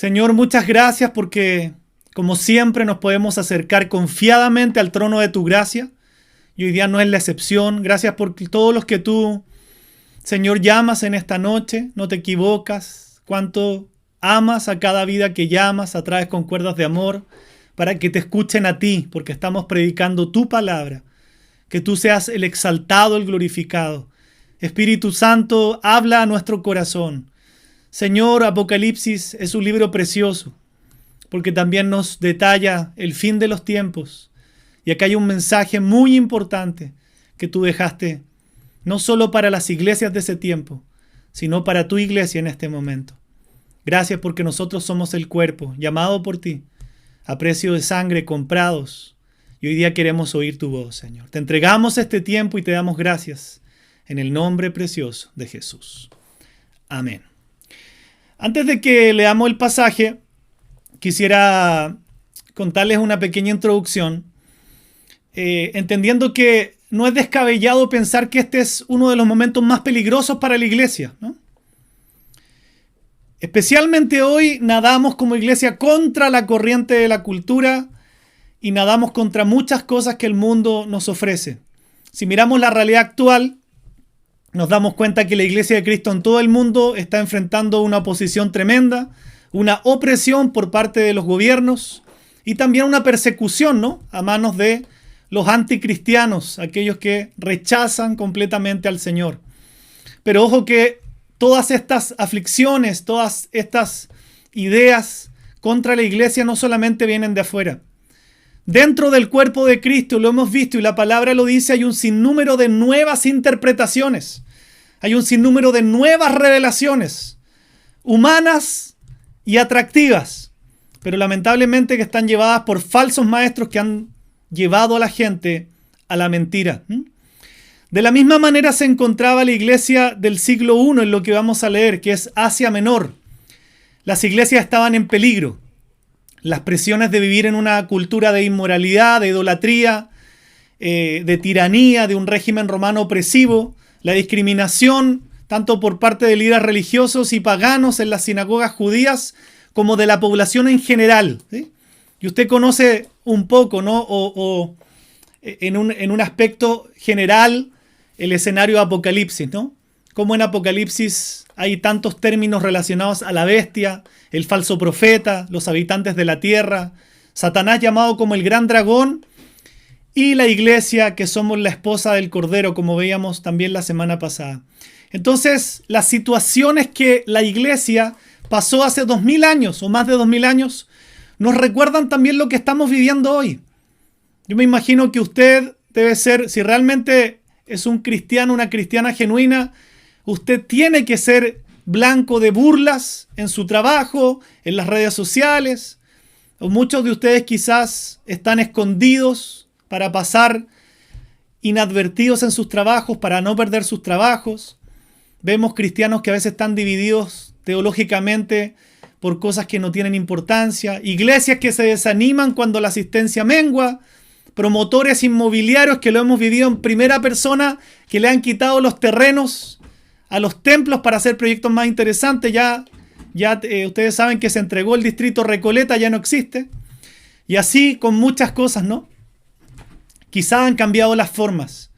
Señor, muchas gracias porque, como siempre, nos podemos acercar confiadamente al trono de tu gracia. Y hoy día no es la excepción. Gracias por todos los que tú, Señor, llamas en esta noche. No te equivocas. Cuánto amas a cada vida que llamas, atraes con cuerdas de amor para que te escuchen a ti, porque estamos predicando tu palabra. Que tú seas el exaltado, el glorificado. Espíritu Santo, habla a nuestro corazón. Señor, Apocalipsis es un libro precioso, porque también nos detalla el fin de los tiempos. Y acá hay un mensaje muy importante que tú dejaste, no solo para las iglesias de ese tiempo, sino para tu iglesia en este momento. Gracias porque nosotros somos el cuerpo, llamado por ti, a precio de sangre, comprados. Y hoy día queremos oír tu voz, Señor. Te entregamos este tiempo y te damos gracias en el nombre precioso de Jesús. Amén. Antes de que leamos el pasaje, quisiera contarles una pequeña introducción, entendiendo que no es descabellado pensar que este es uno de los momentos más peligrosos para la iglesia, ¿no? Especialmente hoy nadamos como iglesia contra la corriente de la cultura y nadamos contra muchas cosas que el mundo nos ofrece. Si miramos la realidad actual, nos damos cuenta que la iglesia de Cristo en todo el mundo está enfrentando una oposición tremenda, una opresión por parte de los gobiernos y también una persecución, ¿no?, a manos de los anticristianos, aquellos que rechazan completamente al Señor. Pero ojo que todas estas aflicciones, todas estas ideas contra la iglesia no solamente vienen de afuera. Dentro del cuerpo de Cristo, lo hemos visto y la palabra lo dice, hay un sinnúmero de nuevas interpretaciones. Hay un sinnúmero de nuevas revelaciones, humanas y atractivas, pero lamentablemente que están llevadas por falsos maestros que han llevado a la gente a la mentira. De la misma manera se encontraba la iglesia del siglo I en lo que vamos a leer, que es Asia Menor. Las iglesias estaban en peligro. Las presiones de vivir en una cultura de inmoralidad, de idolatría, de tiranía, de un régimen romano opresivo, la discriminación tanto por parte de líderes religiosos y paganos en las sinagogas judías como de la población en general, ¿sí? Y usted conoce un poco, ¿no? O en un aspecto general el escenario de Apocalipsis, ¿no? Como en Apocalipsis hay tantos términos relacionados a la bestia, el falso profeta, los habitantes de la tierra, Satanás llamado como el gran dragón y la iglesia que somos la esposa del Cordero, como veíamos también la semana pasada. Entonces, las situaciones que la iglesia pasó hace 2000 años o más de 2000 años nos recuerdan también lo que estamos viviendo hoy. Yo me imagino que usted debe ser, si realmente es un cristiano, una cristiana genuina, usted tiene que ser blanco de burlas en su trabajo, en las redes sociales. O muchos de ustedes quizás están escondidos para pasar inadvertidos en sus trabajos, para no perder sus trabajos. Vemos cristianos que a veces están divididos teológicamente por cosas que no tienen importancia. Iglesias que se desaniman cuando la asistencia mengua. Promotores inmobiliarios que lo hemos vivido en primera persona, que le han quitado los terrenos a los templos para hacer proyectos más interesantes. Ya ustedes saben que se entregó el distrito Recoleta, ya no existe. Y así con muchas cosas, ¿no? Quizás han cambiado las formas,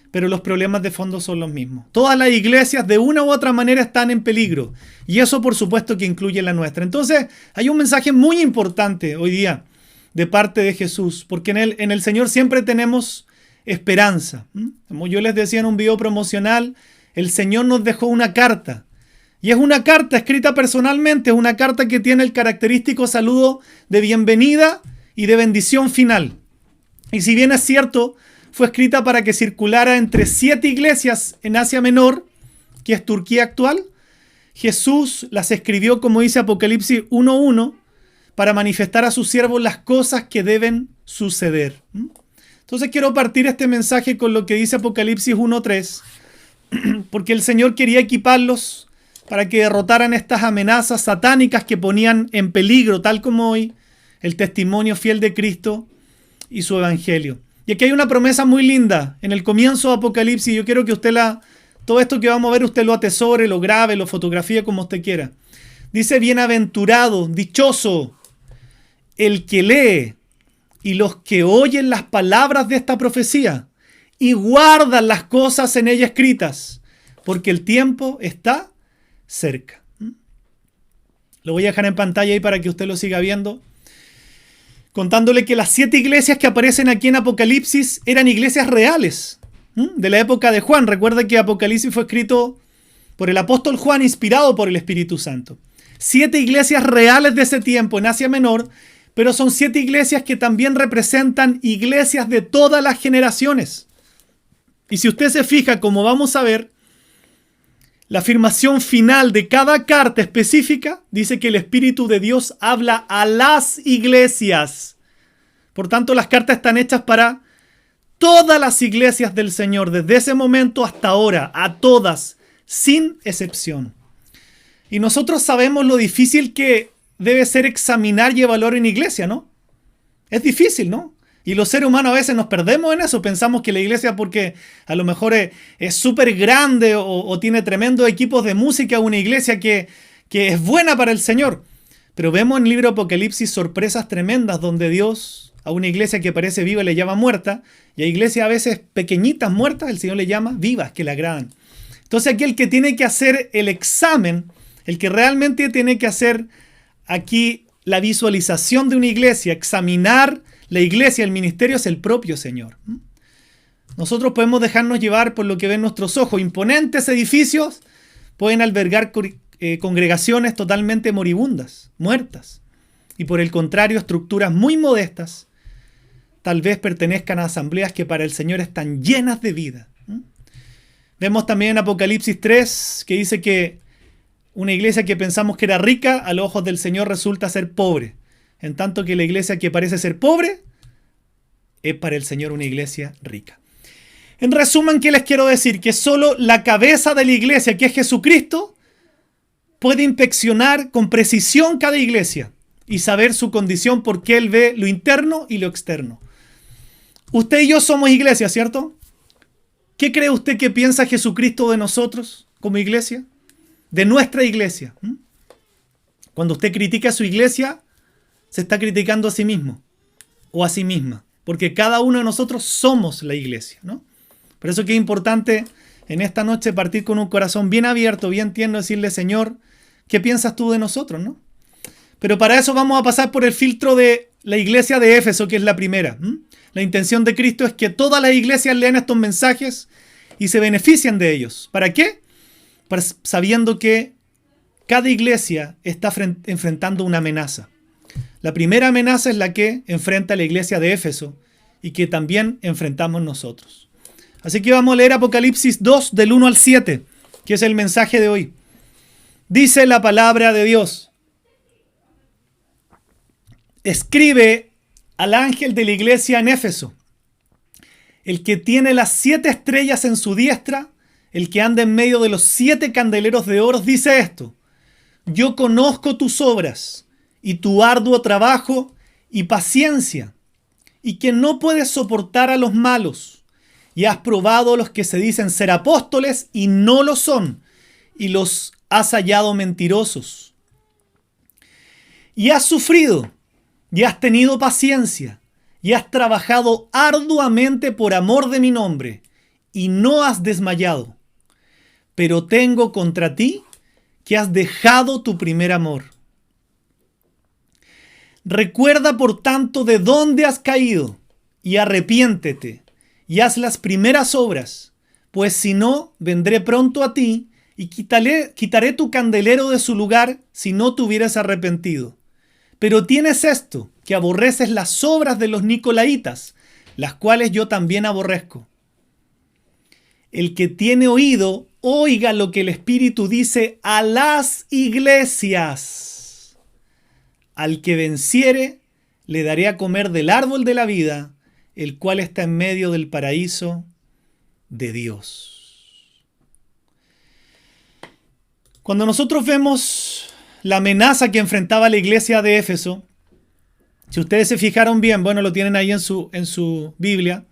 pero los problemas de fondo son los mismos. Todas las iglesias de una u otra manera están en peligro. Y eso por supuesto que incluye la nuestra. Entonces hay un mensaje muy importante hoy día de parte de Jesús, porque en el Señor siempre tenemos esperanza. Como yo les decía en un video promocional, el Señor nos dejó una carta. Y es una carta escrita personalmente, es una carta que tiene el característico saludo de bienvenida y de bendición final. Y si bien es cierto, fue escrita para que circulara entre 7 iglesias en Asia Menor, que es Turquía actual, Jesús las escribió, como dice Apocalipsis 1:1, para manifestar a sus siervos las cosas que deben suceder. Entonces quiero partir este mensaje con lo que dice Apocalipsis 1:3, porque el Señor quería equiparlos para que derrotaran estas amenazas satánicas que ponían en peligro, tal como hoy, el testimonio fiel de Cristo y su evangelio. Y aquí hay una promesa muy linda en el comienzo de Apocalipsis. Yo quiero que usted todo esto que vamos a ver, usted lo atesore, lo grabe, lo fotografíe como usted quiera. Dice, bienaventurado, dichoso, el que lee y los que oyen las palabras de esta profecía y guardan las cosas en ella escritas, porque el tiempo está cerca. Lo voy a dejar en pantalla ahí para que usted lo siga viendo. Contándole que las 7 iglesias que aparecen aquí en Apocalipsis eran iglesias reales de la época de Juan. Recuerda que Apocalipsis fue escrito por el apóstol Juan, inspirado por el Espíritu Santo. 7 iglesias reales de ese tiempo en Asia Menor, pero son 7 iglesias que también representan iglesias de todas las generaciones. Y si usted se fija, como vamos a ver, la afirmación final de cada carta específica dice que el Espíritu de Dios habla a las iglesias. Por tanto, las cartas están hechas para todas las iglesias del Señor, desde ese momento hasta ahora, a todas, sin excepción. Y nosotros sabemos lo difícil que debe ser examinar y evaluar una iglesia, ¿no? Es difícil, ¿no? Y los seres humanos a veces nos perdemos en eso. Pensamos que la iglesia, porque a lo mejor es súper grande o tiene tremendos equipos de música, una iglesia que es buena para el Señor. Pero vemos en el libro de Apocalipsis sorpresas tremendas donde Dios a una iglesia que parece viva le llama muerta, y a iglesias a veces pequeñitas muertas el Señor le llama vivas, que le agradan. Entonces aquí el que tiene que hacer el examen, el que realmente tiene que hacer aquí la visualización de una iglesia, examinar la iglesia, el ministerio, es el propio Señor. Nosotros podemos dejarnos llevar por lo que ven nuestros ojos. Imponentes edificios pueden albergar congregaciones totalmente moribundas, muertas. Y por el contrario, estructuras muy modestas tal vez pertenezcan a asambleas que para el Señor están llenas de vida. Vemos también en Apocalipsis 3 que dice que una iglesia que pensamos que era rica, a los ojos del Señor resulta ser pobre. En tanto que la iglesia que parece ser pobre, es para el Señor una iglesia rica. En resumen, ¿qué les quiero decir? Que solo la cabeza de la iglesia, que es Jesucristo, puede inspeccionar con precisión cada iglesia y saber su condición, porque Él ve lo interno y lo externo. Usted y yo somos iglesia, ¿cierto? ¿Qué cree usted que piensa Jesucristo de nosotros como iglesia? De nuestra iglesia. Cuando usted critica a su iglesia, se está criticando a sí mismo o a sí misma, porque cada uno de nosotros somos la iglesia, ¿no? Por eso que es importante en esta noche partir con un corazón bien abierto, bien tierno, decirle, Señor, ¿qué piensas tú de nosotros, no? Pero para eso vamos a pasar por el filtro de la iglesia de Éfeso, que es la primera. La intención de Cristo es que todas las iglesias lean estos mensajes y se beneficien de ellos. ¿Para qué? Sabiendo que cada iglesia está enfrentando una amenaza. La primera amenaza es la que enfrenta la iglesia de Éfeso y que también enfrentamos nosotros. Así que vamos a leer Apocalipsis 2 del 1 al 7, que es el mensaje de hoy. Dice la palabra de Dios: escribe al ángel de la iglesia en Éfeso, el que tiene las 7 estrellas en su diestra, el que anda en medio de los 7 candeleros de oro, dice esto: yo conozco tus obras y tu arduo trabajo y paciencia, y que no puedes soportar a los malos, y has probado a los que se dicen ser apóstoles y no lo son, y los has hallado mentirosos. Y has sufrido, y has tenido paciencia, y has trabajado arduamente por amor de mi nombre, y no has desmayado. Pero tengo contra ti que has dejado tu primer amor. Recuerda, por tanto, de dónde has caído, y arrepiéntete, y haz las primeras obras, pues si no, vendré pronto a ti, y quitaré tu candelero de su lugar si no te hubieras arrepentido. Pero tienes esto, que aborreces las obras de los nicolaitas, las cuales yo también aborrezco. El que tiene oído, oiga lo que el Espíritu dice a las iglesias. Al que venciere, le daré a comer del árbol de la vida, el cual está en medio del paraíso de Dios. Cuando nosotros vemos la amenaza que enfrentaba la iglesia de Éfeso, si ustedes se fijaron bien, bueno, lo tienen ahí en su Biblia,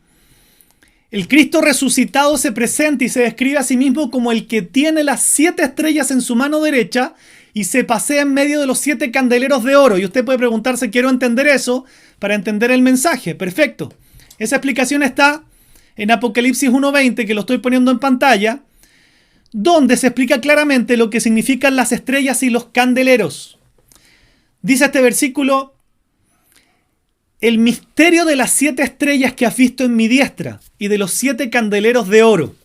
el Cristo resucitado se presenta y se describe a sí mismo como el que tiene las 7 estrellas en su mano derecha y se pasea en medio de los 7 candeleros de oro. Y usted puede preguntarse, quiero entender eso para entender el mensaje. Perfecto. Esa explicación está en Apocalipsis 1:20, que lo estoy poniendo en pantalla, donde se explica claramente lo que significan las estrellas y los candeleros. Dice este versículo: el misterio de las 7 estrellas que has visto en mi diestra y de los 7 candeleros de oro.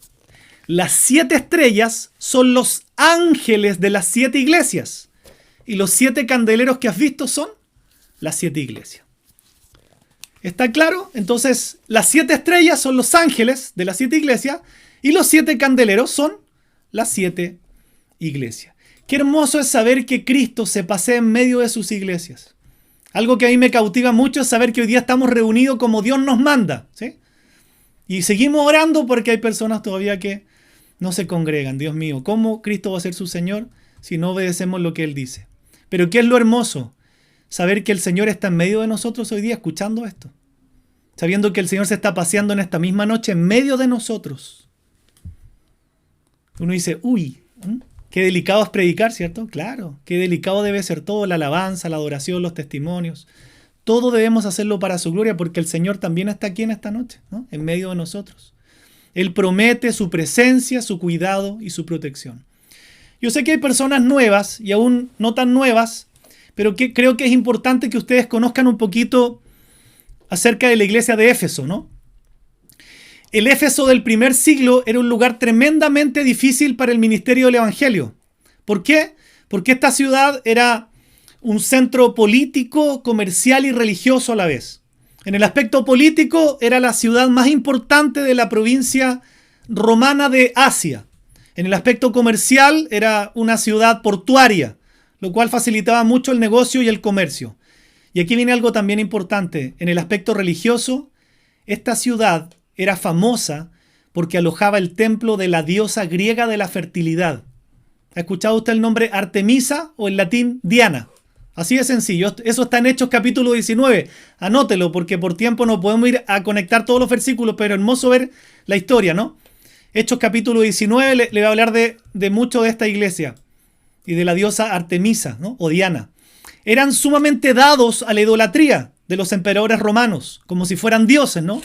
Las 7 estrellas son los ángeles de las 7 iglesias. Y los 7 candeleros que has visto son las 7 iglesias. ¿Está claro? Entonces, las 7 estrellas son los ángeles de las 7 iglesias y los 7 candeleros son las 7 iglesias. Qué hermoso es saber que Cristo se pasea en medio de sus iglesias. Algo que a mí me cautiva mucho es saber que hoy día estamos reunidos como Dios nos manda, ¿sí? Y seguimos orando porque hay personas todavía que no se congregan. Dios mío, ¿cómo Cristo va a ser su Señor si no obedecemos lo que Él dice? Pero ¿qué es lo hermoso? Saber que el Señor está en medio de nosotros hoy día escuchando esto. Sabiendo que el Señor se está paseando en esta misma noche en medio de nosotros. Uno dice, uy, qué delicado es predicar, ¿cierto? Claro, qué delicado debe ser todo, la alabanza, la adoración, los testimonios. Todo debemos hacerlo para su gloria porque el Señor también está aquí en esta noche, ¿no? En medio de nosotros. Él promete su presencia, su cuidado y su protección. Yo sé que hay personas nuevas y aún no tan nuevas, pero que creo que es importante que ustedes conozcan un poquito acerca de la iglesia de Éfeso, ¿no? El Éfeso del primer siglo era un lugar tremendamente difícil para el ministerio del Evangelio. ¿Por qué? Porque esta ciudad era un centro político, comercial y religioso a la vez. En el aspecto político era la ciudad más importante de la provincia romana de Asia. En el aspecto comercial era una ciudad portuaria, lo cual facilitaba mucho el negocio y el comercio. Y aquí viene algo también importante. En el aspecto religioso, esta ciudad era famosa porque alojaba el templo de la diosa griega de la fertilidad. ¿Ha escuchado usted el nombre Artemisa o en latín Diana? Así de sencillo. Eso está en Hechos capítulo 19. Anótelo porque por tiempo no podemos ir a conectar todos los versículos, pero hermoso ver la historia, ¿no? Hechos capítulo 19 le va a hablar de mucho de esta iglesia y de la diosa Artemisa, ¿no? O Diana. Eran sumamente dados a la idolatría de los emperadores romanos, como si fueran dioses, ¿no?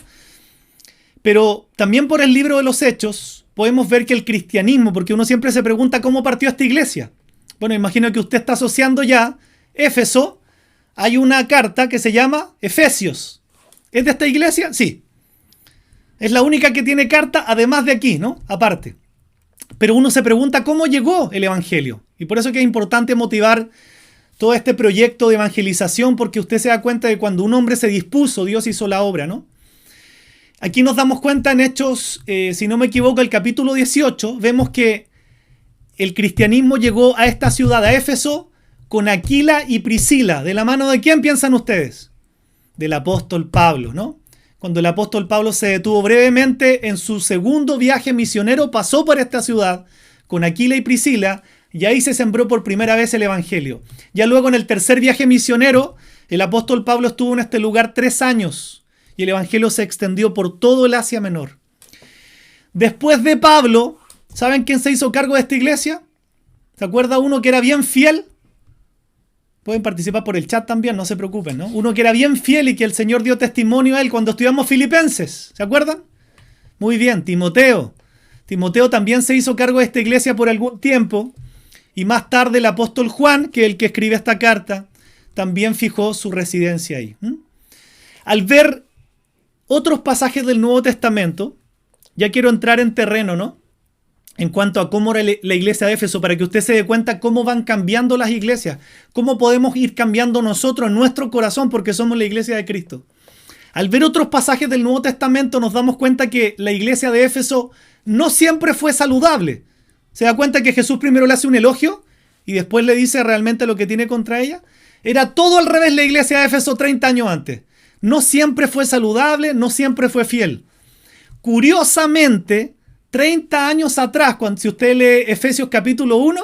Pero también por el libro de los Hechos podemos ver que el cristianismo, porque uno siempre se pregunta cómo partió esta iglesia. Bueno, imagino que usted está asociando ya Éfeso. Hay una carta que se llama Efesios. ¿Es de esta iglesia? Sí. Es la única que tiene carta, además de aquí, ¿no? Aparte. Pero uno se pregunta cómo llegó el evangelio. Y por eso que es importante motivar todo este proyecto de evangelización, porque usted se da cuenta de cuando un hombre se dispuso, Dios hizo la obra, ¿no? Aquí nos damos cuenta en Hechos, si no me equivoco, el capítulo 18, vemos que el cristianismo llegó a esta ciudad, a Éfeso, con Aquila y Priscila. ¿De la mano de quién piensan ustedes? Del apóstol Pablo, ¿no? Cuando el apóstol Pablo se detuvo brevemente en su segundo viaje misionero, pasó por esta ciudad con Aquila y Priscila, y ahí se sembró por primera vez el evangelio. Ya luego en el tercer viaje misionero, el apóstol Pablo estuvo en este lugar 3 años. Y el evangelio se extendió por todo el Asia Menor. Después de Pablo, ¿saben quién se hizo cargo de esta iglesia? ¿Se acuerda uno que era bien fiel? Pueden participar por el chat también, no se preocupen, ¿no? Uno que era bien fiel y que el Señor dio testimonio a él cuando estudiamos Filipenses. ¿Se acuerdan? Muy bien, Timoteo. Timoteo también se hizo cargo de esta iglesia por algún tiempo. Y más tarde el apóstol Juan, que es el que escribe esta carta, también fijó su residencia ahí. Al ver otros pasajes del Nuevo Testamento, ya quiero entrar en terreno, ¿no? En cuanto a cómo era la iglesia de Éfeso, para que usted se dé cuenta cómo van cambiando las iglesias, cómo podemos ir cambiando nosotros en nuestro corazón porque somos la iglesia de Cristo. Al ver otros pasajes del Nuevo Testamento nos damos cuenta que la iglesia de Éfeso no siempre fue saludable. ¿Se da cuenta que Jesús primero le hace un elogio y después le dice realmente lo que tiene contra ella? Era todo al revés la iglesia de Éfeso 30 años antes. No siempre fue saludable, no siempre fue fiel. Curiosamente, 30 años atrás, si usted lee Efesios capítulo 1,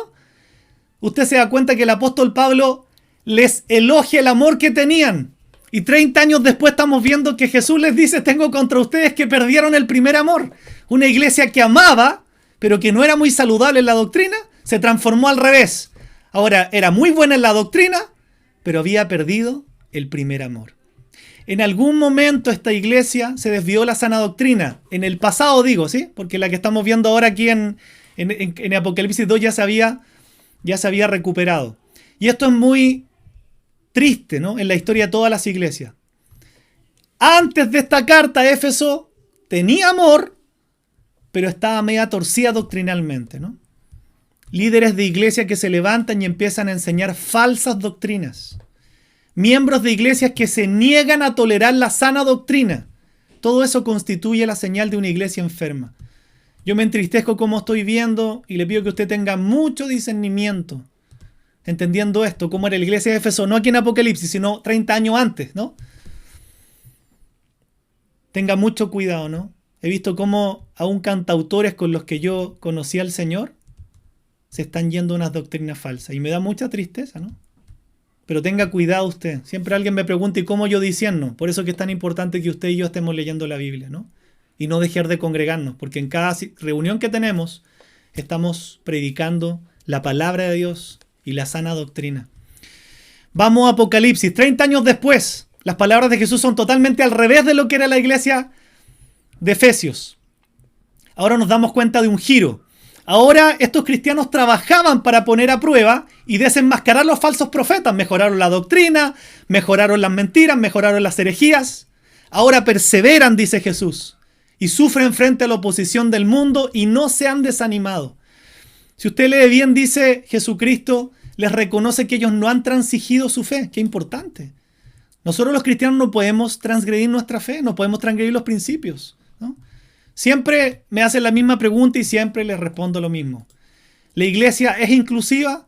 usted se da cuenta que el apóstol Pablo les elogia el amor que tenían. Y 30 años después estamos viendo que Jesús les dice, tengo contra ustedes que perdieron el primer amor. Una iglesia que amaba, pero que no era muy saludable en la doctrina, se transformó al revés. Ahora, era muy buena en la doctrina, pero había perdido el primer amor. En algún momento esta iglesia se desvió de la sana doctrina. En el pasado digo, ¿sí? Porque la que estamos viendo ahora aquí en Apocalipsis 2 ya se había recuperado. Y esto es muy triste, ¿no? En la historia de todas las iglesias. Antes de esta carta, Éfeso tenía amor, pero estaba media torcida doctrinalmente, ¿no? Líderes de iglesia que se levantan y empiezan a enseñar falsas doctrinas. Miembros de iglesias que se niegan a tolerar la sana doctrina. Todo eso constituye la señal de una iglesia enferma. Yo me entristezco como estoy viendo y le pido que usted tenga mucho discernimiento, entendiendo esto, cómo era la iglesia de Éfeso, no aquí en Apocalipsis, sino 30 años antes, ¿no? Tenga mucho cuidado, ¿no? He visto cómo aún cantautores con los que yo conocí al Señor se están yendo a unas doctrinas falsas. Y me da mucha tristeza, ¿no? Pero tenga cuidado usted. Siempre alguien me pregunta, ¿y cómo yo discierno? Por eso que es tan importante que usted y yo estemos leyendo la Biblia, ¿no? Y no dejar de congregarnos, porque en cada reunión que tenemos estamos predicando la palabra de Dios y la sana doctrina. Vamos a Apocalipsis, 30 años después. Las palabras de Jesús son totalmente al revés de lo que era la iglesia de Efesios. Ahora nos damos cuenta de un giro. Ahora estos cristianos trabajaban para poner a prueba y desenmascarar los falsos profetas. Mejoraron la doctrina, mejoraron las mentiras, mejoraron las herejías. Ahora perseveran, dice Jesús, y sufren frente a la oposición del mundo y no se han desanimado. Si usted lee bien, dice Jesucristo, les reconoce que ellos no han transigido su fe. Qué importante. Nosotros los cristianos no podemos transgredir nuestra fe, no podemos transgredir los principios, ¿no? Siempre me hacen la misma pregunta y siempre les respondo lo mismo. ¿La iglesia es inclusiva?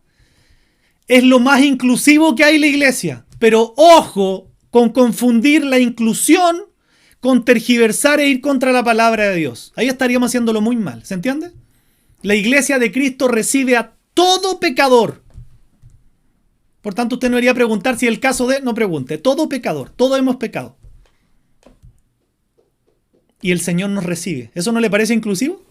Es lo más inclusivo que hay la iglesia. Pero ojo con confundir la inclusión con tergiversar e ir contra la palabra de Dios. Ahí estaríamos haciéndolo muy mal, ¿se entiende? La iglesia de Cristo recibe a todo pecador. Por tanto, usted no debería preguntar si el caso de... No pregunte, todo pecador, todos hemos pecado. Y el Señor nos recibe. ¿Eso no le parece inclusivo?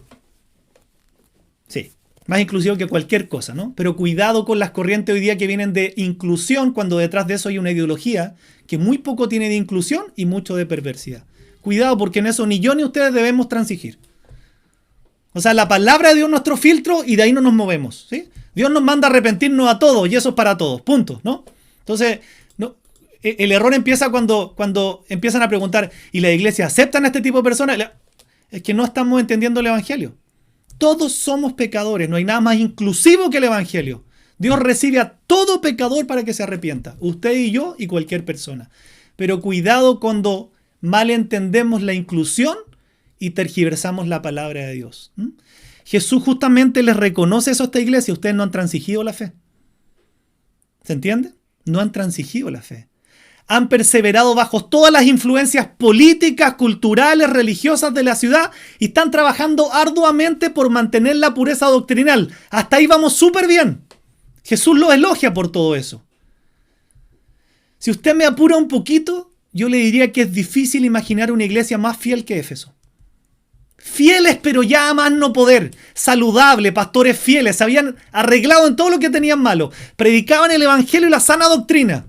Sí, más inclusivo que cualquier cosa, ¿no? Pero cuidado con las corrientes hoy día que vienen de inclusión, cuando detrás de eso hay una ideología que muy poco tiene de inclusión y mucho de perversidad. Cuidado, porque en eso ni yo ni ustedes debemos transigir. O sea, la palabra de Dios es nuestro filtro y de ahí no nos movemos, ¿sí? Dios nos manda a arrepentirnos a todos y eso es para todos, punto, ¿no? Entonces, no, el error empieza cuando empiezan a preguntar, ¿y la iglesia aceptan a este tipo de personas? Es que no estamos entendiendo el evangelio. Todos somos pecadores, no hay nada más inclusivo que el evangelio. Dios recibe a todo pecador para que se arrepienta, usted y yo y cualquier persona. Pero cuidado cuando malentendemos la inclusión y tergiversamos la palabra de Dios. Jesús justamente les reconoce eso a esta iglesia. Ustedes no han transigido la fe. ¿Se entiende? No han transigido la fe. Han perseverado bajo todas las influencias políticas, culturales, religiosas de la ciudad y están trabajando arduamente por mantener la pureza doctrinal. Hasta ahí vamos súper bien. Jesús los elogia por todo eso. Si usted me apura un poquito, yo le diría que es difícil imaginar una iglesia más fiel que Éfeso. Fieles, pero ya a más no poder. Saludable, pastores fieles. Se habían arreglado en todo lo que tenían malo. Predicaban el evangelio y la sana doctrina.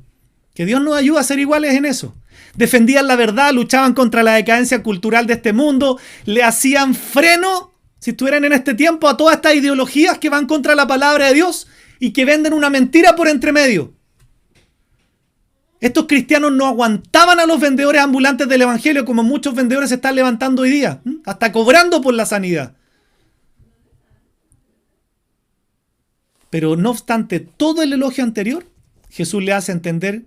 Que Dios nos ayude a ser iguales en eso. Defendían la verdad, luchaban contra la decadencia cultural de este mundo. Le hacían freno, si estuvieran en este tiempo, a todas estas ideologías que van contra la palabra de Dios y que venden una mentira por entre medio. Estos cristianos no aguantaban a los vendedores ambulantes del evangelio, como muchos vendedores se están levantando hoy día, hasta cobrando por la sanidad. Pero no obstante todo el elogio anterior, Jesús le hace entender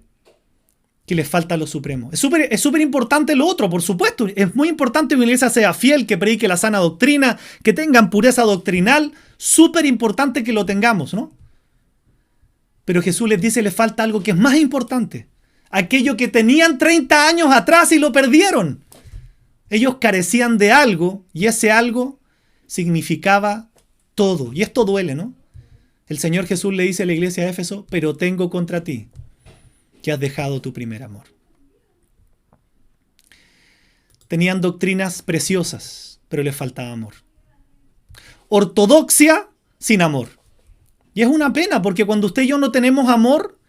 que les falta lo supremo. Es súper importante lo otro, por supuesto. Es muy importante que una iglesia sea fiel, que predique la sana doctrina, que tengan pureza doctrinal. Súper importante que lo tengamos, ¿no? Pero Jesús les dice que les falta algo que es más importante. Aquello que tenían 30 años atrás y lo perdieron. Ellos carecían de algo y ese algo significaba todo. Y esto duele, ¿no? El Señor Jesús le dice a la iglesia de Éfeso, pero tengo contra ti que has dejado tu primer amor. Tenían doctrinas preciosas, pero les faltaba amor. Ortodoxia sin amor. Y es una pena porque cuando usted y yo no tenemos amor,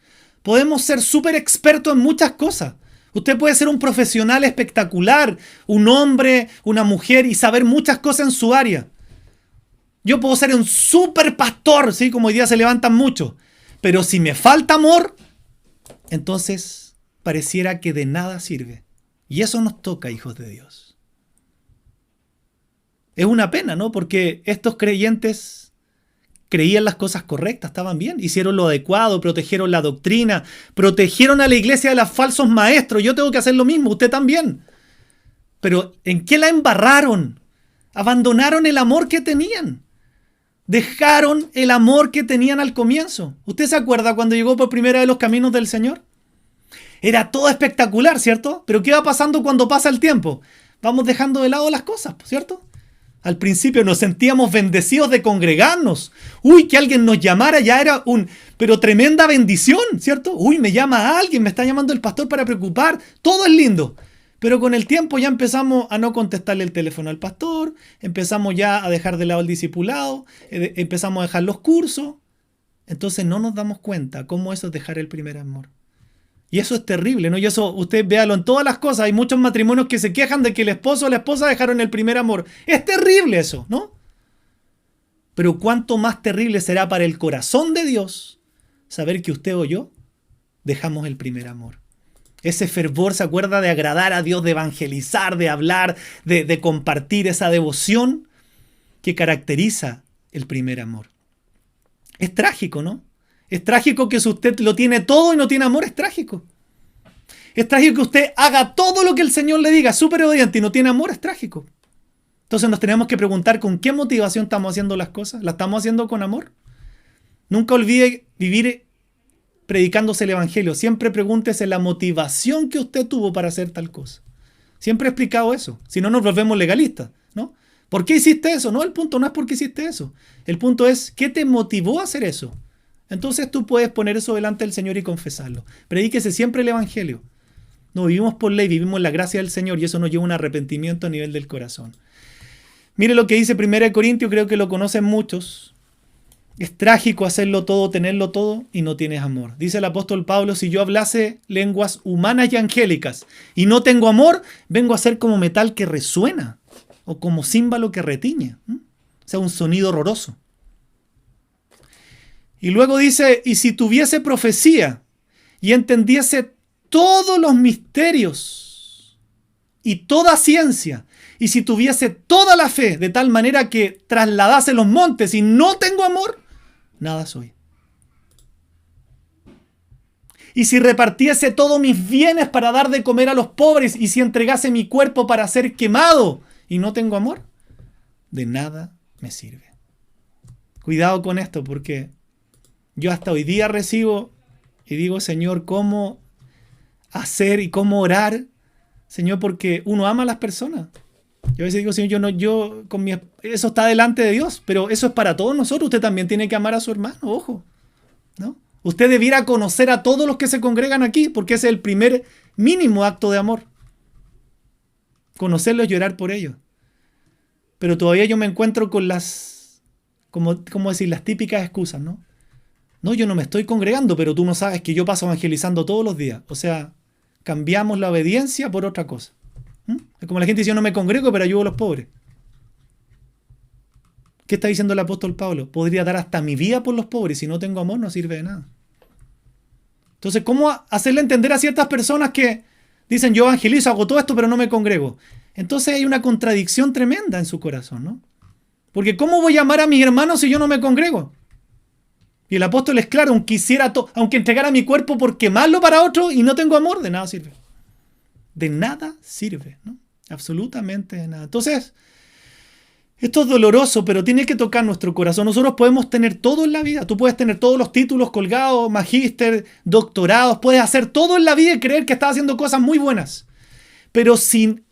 podemos ser súper expertos en muchas cosas. Usted puede ser un profesional espectacular, un hombre, una mujer y saber muchas cosas en su área. Yo puedo ser un súper pastor, ¿sí? Como hoy día se levantan muchos. Pero si me falta amor, entonces pareciera que de nada sirve. Y eso nos toca, hijos de Dios. Es una pena, ¿no? Porque estos creyentes creían las cosas correctas, estaban bien, hicieron lo adecuado, protegieron la doctrina, protegieron a la iglesia de los falsos maestros. Yo tengo que hacer lo mismo, usted también. Pero ¿en qué la embarraron? Abandonaron el amor que tenían. Dejaron el amor que tenían al comienzo. ¿Usted se acuerda cuando llegó por primera vez los caminos del Señor? Era todo espectacular, ¿cierto? Pero ¿qué va pasando cuando pasa el tiempo? Vamos dejando de lado las cosas, ¿cierto? Al principio nos sentíamos bendecidos de congregarnos. Uy, que alguien nos llamara ya era pero tremenda bendición, ¿cierto? Uy, me llama alguien, me está llamando el pastor para preocupar. Todo es lindo. Pero con el tiempo ya empezamos a no contestarle el teléfono al pastor, empezamos ya a dejar de lado el discipulado, empezamos a dejar los cursos. Entonces no nos damos cuenta cómo eso es dejar el primer amor. Y eso es terrible, ¿no? Y eso usted véalo en todas las cosas. Hay muchos matrimonios que se quejan de que el esposo o la esposa dejaron el primer amor. Es terrible eso, ¿no? Pero cuánto más terrible será para el corazón de Dios saber que usted o yo dejamos el primer amor. Ese fervor, ¿se acuerda? De agradar a Dios, de evangelizar, de hablar, de compartir esa devoción que caracteriza el primer amor. Es trágico, ¿no? Es trágico que si usted lo tiene todo y no tiene amor, es trágico. Es trágico que usted haga todo lo que el Señor le diga, súper obediente y no tiene amor, es trágico. Entonces nos tenemos que preguntar con qué motivación estamos haciendo las cosas. ¿Las estamos haciendo con amor? Nunca olvide vivir predicándose el evangelio. Siempre pregúntese la motivación que usted tuvo para hacer tal cosa. Siempre he explicado eso. Si no, nos volvemos legalistas, ¿no? ¿Por qué hiciste eso? No, el punto no es por qué hiciste eso. El punto es, ¿qué te motivó a hacer eso? Entonces tú puedes poner eso delante del Señor y confesarlo. Predíquese siempre el evangelio. No vivimos por ley, vivimos la gracia del Señor y eso nos lleva a un arrepentimiento a nivel del corazón. Mire lo que dice 1 Corintios, creo que lo conocen muchos. Es trágico hacerlo todo, tenerlo todo y no tienes amor. Dice el apóstol Pablo, si yo hablase lenguas humanas y angélicas y no tengo amor, vengo a ser como metal que resuena o como címbalo que retiñe. O sea, un sonido horroroso. Y luego dice, y si tuviese profecía y entendiese todos los misterios y toda ciencia, y si tuviese toda la fe de tal manera que trasladase los montes y no tengo amor, nada soy. Y si repartiese todos mis bienes para dar de comer a los pobres y si entregase mi cuerpo para ser quemado y no tengo amor, de nada me sirve. Cuidado con esto porque yo hasta hoy día recibo y digo, Señor, ¿cómo hacer y cómo orar? Señor, porque uno ama a las personas. Yo a veces digo, Señor, eso está delante de Dios, pero eso es para todos nosotros. Usted también tiene que amar a su hermano, ojo, ¿no? Usted debiera conocer a todos los que se congregan aquí, porque ese es el primer mínimo acto de amor. Conocerlos y orar por ellos. Pero todavía yo me encuentro con las típicas excusas, ¿no? No, yo no me estoy congregando, pero tú no sabes que yo paso evangelizando todos los días. O sea, cambiamos la obediencia por otra cosa. Es como la gente dice, yo no me congrego, pero ayudo a los pobres. ¿Qué está diciendo el apóstol Pablo? Podría dar hasta mi vida por los pobres. Si no tengo amor, no sirve de nada. Entonces, ¿cómo hacerle entender a ciertas personas que dicen, yo evangelizo, hago todo esto, pero no me congrego? Entonces hay una contradicción tremenda en su corazón, ¿no? Porque ¿cómo voy a amar a mis hermanos si yo no me congrego? Y el apóstol es claro, aunque entregara mi cuerpo por quemarlo para otro y no tengo amor, de nada sirve. De nada sirve, ¿no? Absolutamente de nada. Entonces, esto es doloroso, pero tiene que tocar nuestro corazón. Nosotros podemos tener todo en la vida. Tú puedes tener todos los títulos colgados, magíster, doctorados, puedes hacer todo en la vida y creer que estás haciendo cosas muy buenas. Pero sin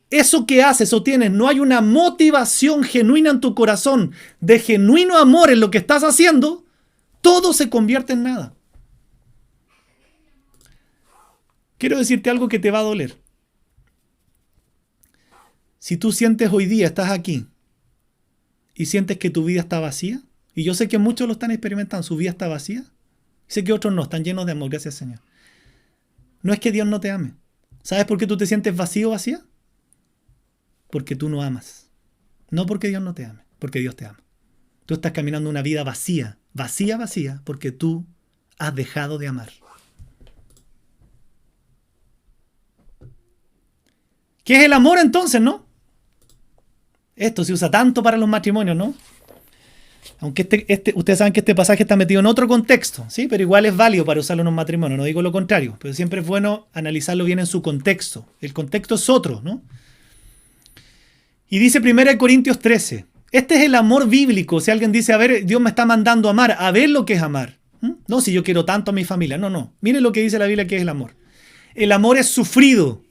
eso que haces o tienes, no hay una motivación genuina en tu corazón, de genuino amor en lo que estás haciendo, todo se convierte en nada. Quiero decirte algo que te va a doler. Si tú sientes hoy día, estás aquí, y sientes que tu vida está vacía, Y yo sé que muchos lo están experimentando. Su vida está vacía. Sé que otros no, están llenos de amor. Gracias, Señor. No es que Dios no te ame. ¿Sabes por qué tú te sientes vacío o vacía? Porque tú no amas. No porque Dios no te ame, porque Dios te ama. Tú estás caminando una vida vacía, vacía, vacía, porque tú has dejado de amar. ¿Qué es el amor entonces, no? Esto se usa tanto para los matrimonios, ¿no? Aunque ustedes saben que este pasaje está metido en otro contexto, ¿sí? Pero igual es válido para usarlo en un matrimonio, no digo lo contrario, pero siempre es bueno analizarlo bien en su contexto. El contexto es otro, ¿no? Y dice 1 Corintios 13, este es el amor bíblico. Si alguien dice, a ver, Dios me está mandando a amar, a ver lo que es amar. No, si yo quiero tanto a mi familia, no. Miren lo que dice la Biblia que es el amor. El amor es sufrido,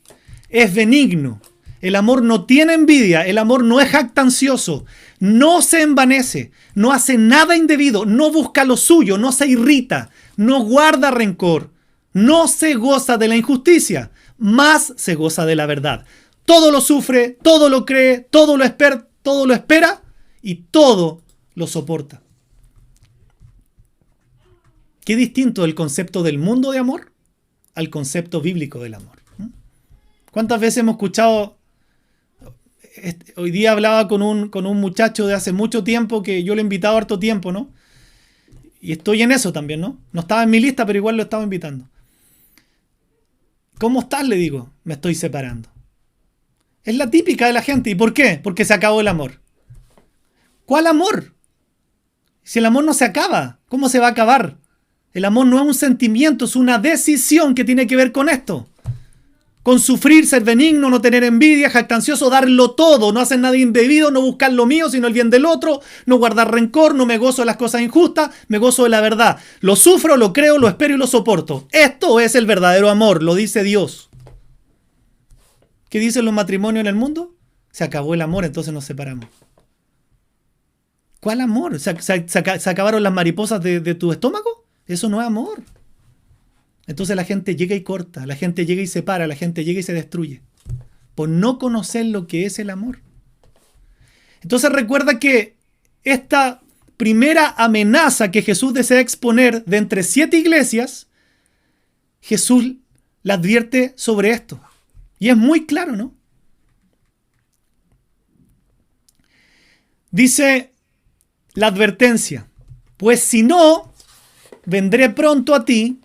es benigno. El amor no tiene envidia, el amor no es jactancioso, no se envanece, no hace nada indebido, no busca lo suyo, no se irrita, no guarda rencor, no se goza de la injusticia, más se goza de la verdad. Todo lo sufre, todo lo cree, todo lo espera y todo lo soporta. Qué distinto el concepto del mundo de amor al concepto bíblico del amor. ¿Cuántas veces hemos escuchado? Hoy día hablaba con un muchacho de hace mucho tiempo que yo lo he invitado harto tiempo, ¿no? Y estoy en eso también, ¿no? No estaba en mi lista, pero igual lo estaba invitando. ¿Cómo estás? Le digo. Me estoy separando. Es la típica de la gente. ¿Y por qué? Porque se acabó el amor. ¿Cuál amor? Si el amor no se acaba, ¿cómo se va a acabar? El amor no es un sentimiento, es una decisión que tiene que ver con esto. Con sufrir, ser benigno, no tener envidia, jactancioso, darlo todo, no hacer nada indebido, no buscar lo mío, sino el bien del otro, no guardar rencor, no me gozo de las cosas injustas, me gozo de la verdad. Lo sufro, lo creo, lo espero y lo soporto. Esto es el verdadero amor, lo dice Dios. ¿Qué dicen los matrimonios en el mundo? Se acabó el amor, entonces nos separamos. ¿Cuál amor? ¿Se acabaron las mariposas de tu estómago? Eso no es amor. Entonces la gente llega y corta, la gente llega y separa, la gente llega y se destruye. Por no conocer lo que es el amor. Entonces recuerda que esta primera amenaza que Jesús desea exponer de entre 7 iglesias, Jesús la advierte sobre esto. Y es muy claro, ¿no? Dice la advertencia, pues si no, vendré pronto a ti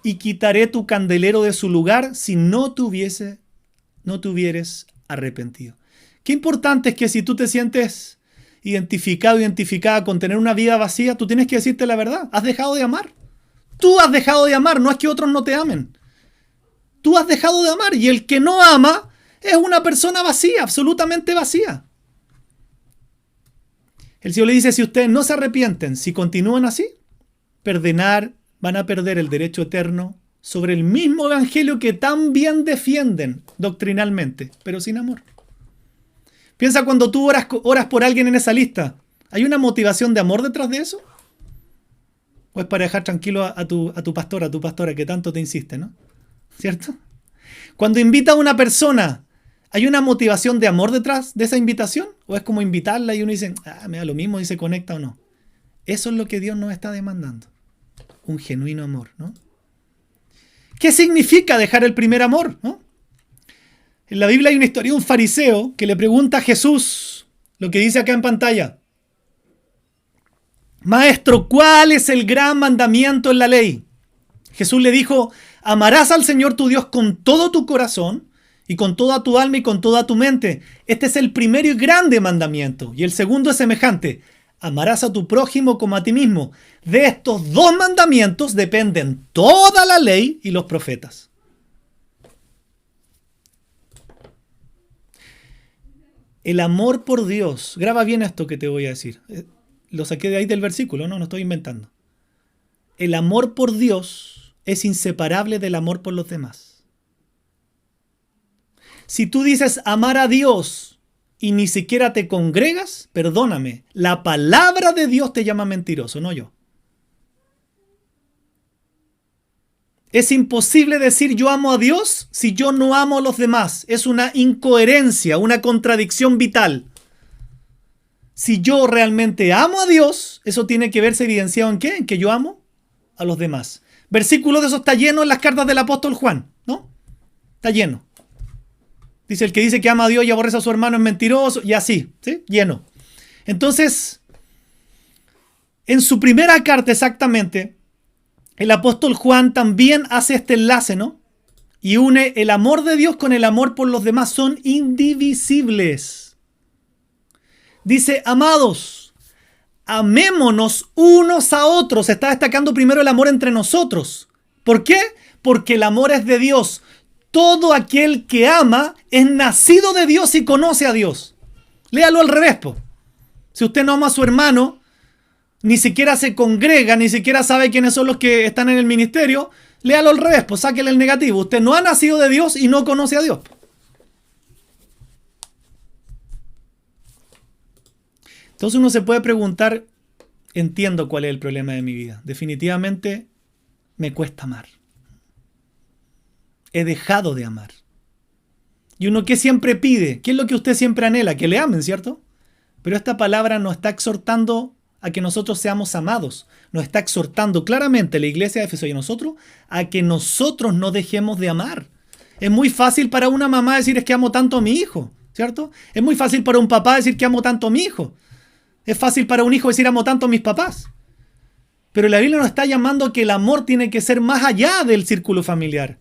y quitaré tu candelero de su lugar si no te hubieres arrepentido. Qué importante es que si tú te sientes identificada con tener una vida vacía, tú tienes que decirte la verdad. Has dejado de amar. Tú has dejado de amar, no es que otros no te amen. Tú has dejado de amar y el que no ama es una persona vacía, absolutamente vacía. El Señor le dice, si ustedes no se arrepienten, si continúan así, van a perder el derecho eterno sobre el mismo evangelio que tan bien defienden doctrinalmente, pero sin amor. Piensa cuando tú oras por alguien en esa lista. ¿Hay una motivación de amor detrás de eso? ¿O es para dejar tranquilo a tu pastora que tanto te insiste, ¿no? ¿Cierto? Cuando invita a una persona, ¿hay una motivación de amor detrás de esa invitación? ¿O es como invitarla y uno dice, me da lo mismo si se conecta o no? Eso es lo que Dios nos está demandando. Un genuino amor, ¿no? ¿Qué significa dejar el primer amor, ¿no? En la Biblia hay una historia de un fariseo que le pregunta a Jesús lo que dice acá en pantalla. Maestro, ¿cuál es el gran mandamiento en la ley? Jesús le dijo, amarás al Señor tu Dios con todo tu corazón y con toda tu alma y con toda tu mente. Este es el primero y grande mandamiento. Y el segundo es semejante. Amarás a tu prójimo como a ti mismo. De estos 2 mandamientos dependen toda la ley y los profetas. El amor por Dios. Graba bien esto que te voy a decir. Lo saqué de ahí del versículo, no estoy inventando. El amor por Dios es inseparable del amor por los demás. Si tú dices amar a Dios y ni siquiera te congregas, perdóname, la palabra de Dios te llama mentiroso, no yo. Es imposible decir yo amo a Dios si yo no amo a los demás. Es una incoherencia, una contradicción vital. si yo realmente amo a Dios, eso tiene que verse evidenciado ¿en qué? En que yo amo a los demás. Versículo de eso está lleno en las cartas del apóstol Juan, ¿no? Está lleno. Dice, el que dice que ama a Dios y aborrece a su hermano es mentiroso, y así, ¿sí? Lleno. Entonces, en su primera carta exactamente, el apóstol Juan también hace este enlace, ¿no? Y une el amor de Dios con el amor por los demás. Son indivisibles. Dice, amados, amémonos unos a otros. Se está destacando primero el amor entre nosotros. ¿Por qué? Porque el amor es de Dios. Todo aquel que ama es nacido de Dios y conoce a Dios. Léalo al revés, po. Si usted no ama a su hermano, ni siquiera se congrega, ni siquiera sabe quiénes son los que están en el ministerio, léalo al revés, pues sáquele el negativo. Usted no ha nacido de Dios y no conoce a Dios. Entonces uno se puede preguntar, entiendo cuál es el problema de mi vida. Definitivamente me cuesta amar. He dejado de amar. Y uno, ¿qué siempre pide? ¿Qué es lo que usted siempre anhela? Que le amen, ¿cierto? Pero esta palabra nos está exhortando a que nosotros seamos amados. Nos está exhortando claramente la iglesia de Éfeso y a nosotros a que nosotros no dejemos de amar. Es muy fácil para una mamá decir es que amo tanto a mi hijo, ¿cierto? Es muy fácil para un papá decir que amo tanto a mi hijo. Es fácil para un hijo decir amo tanto a mis papás. Pero la Biblia nos está llamando a que el amor tiene que ser más allá del círculo familiar.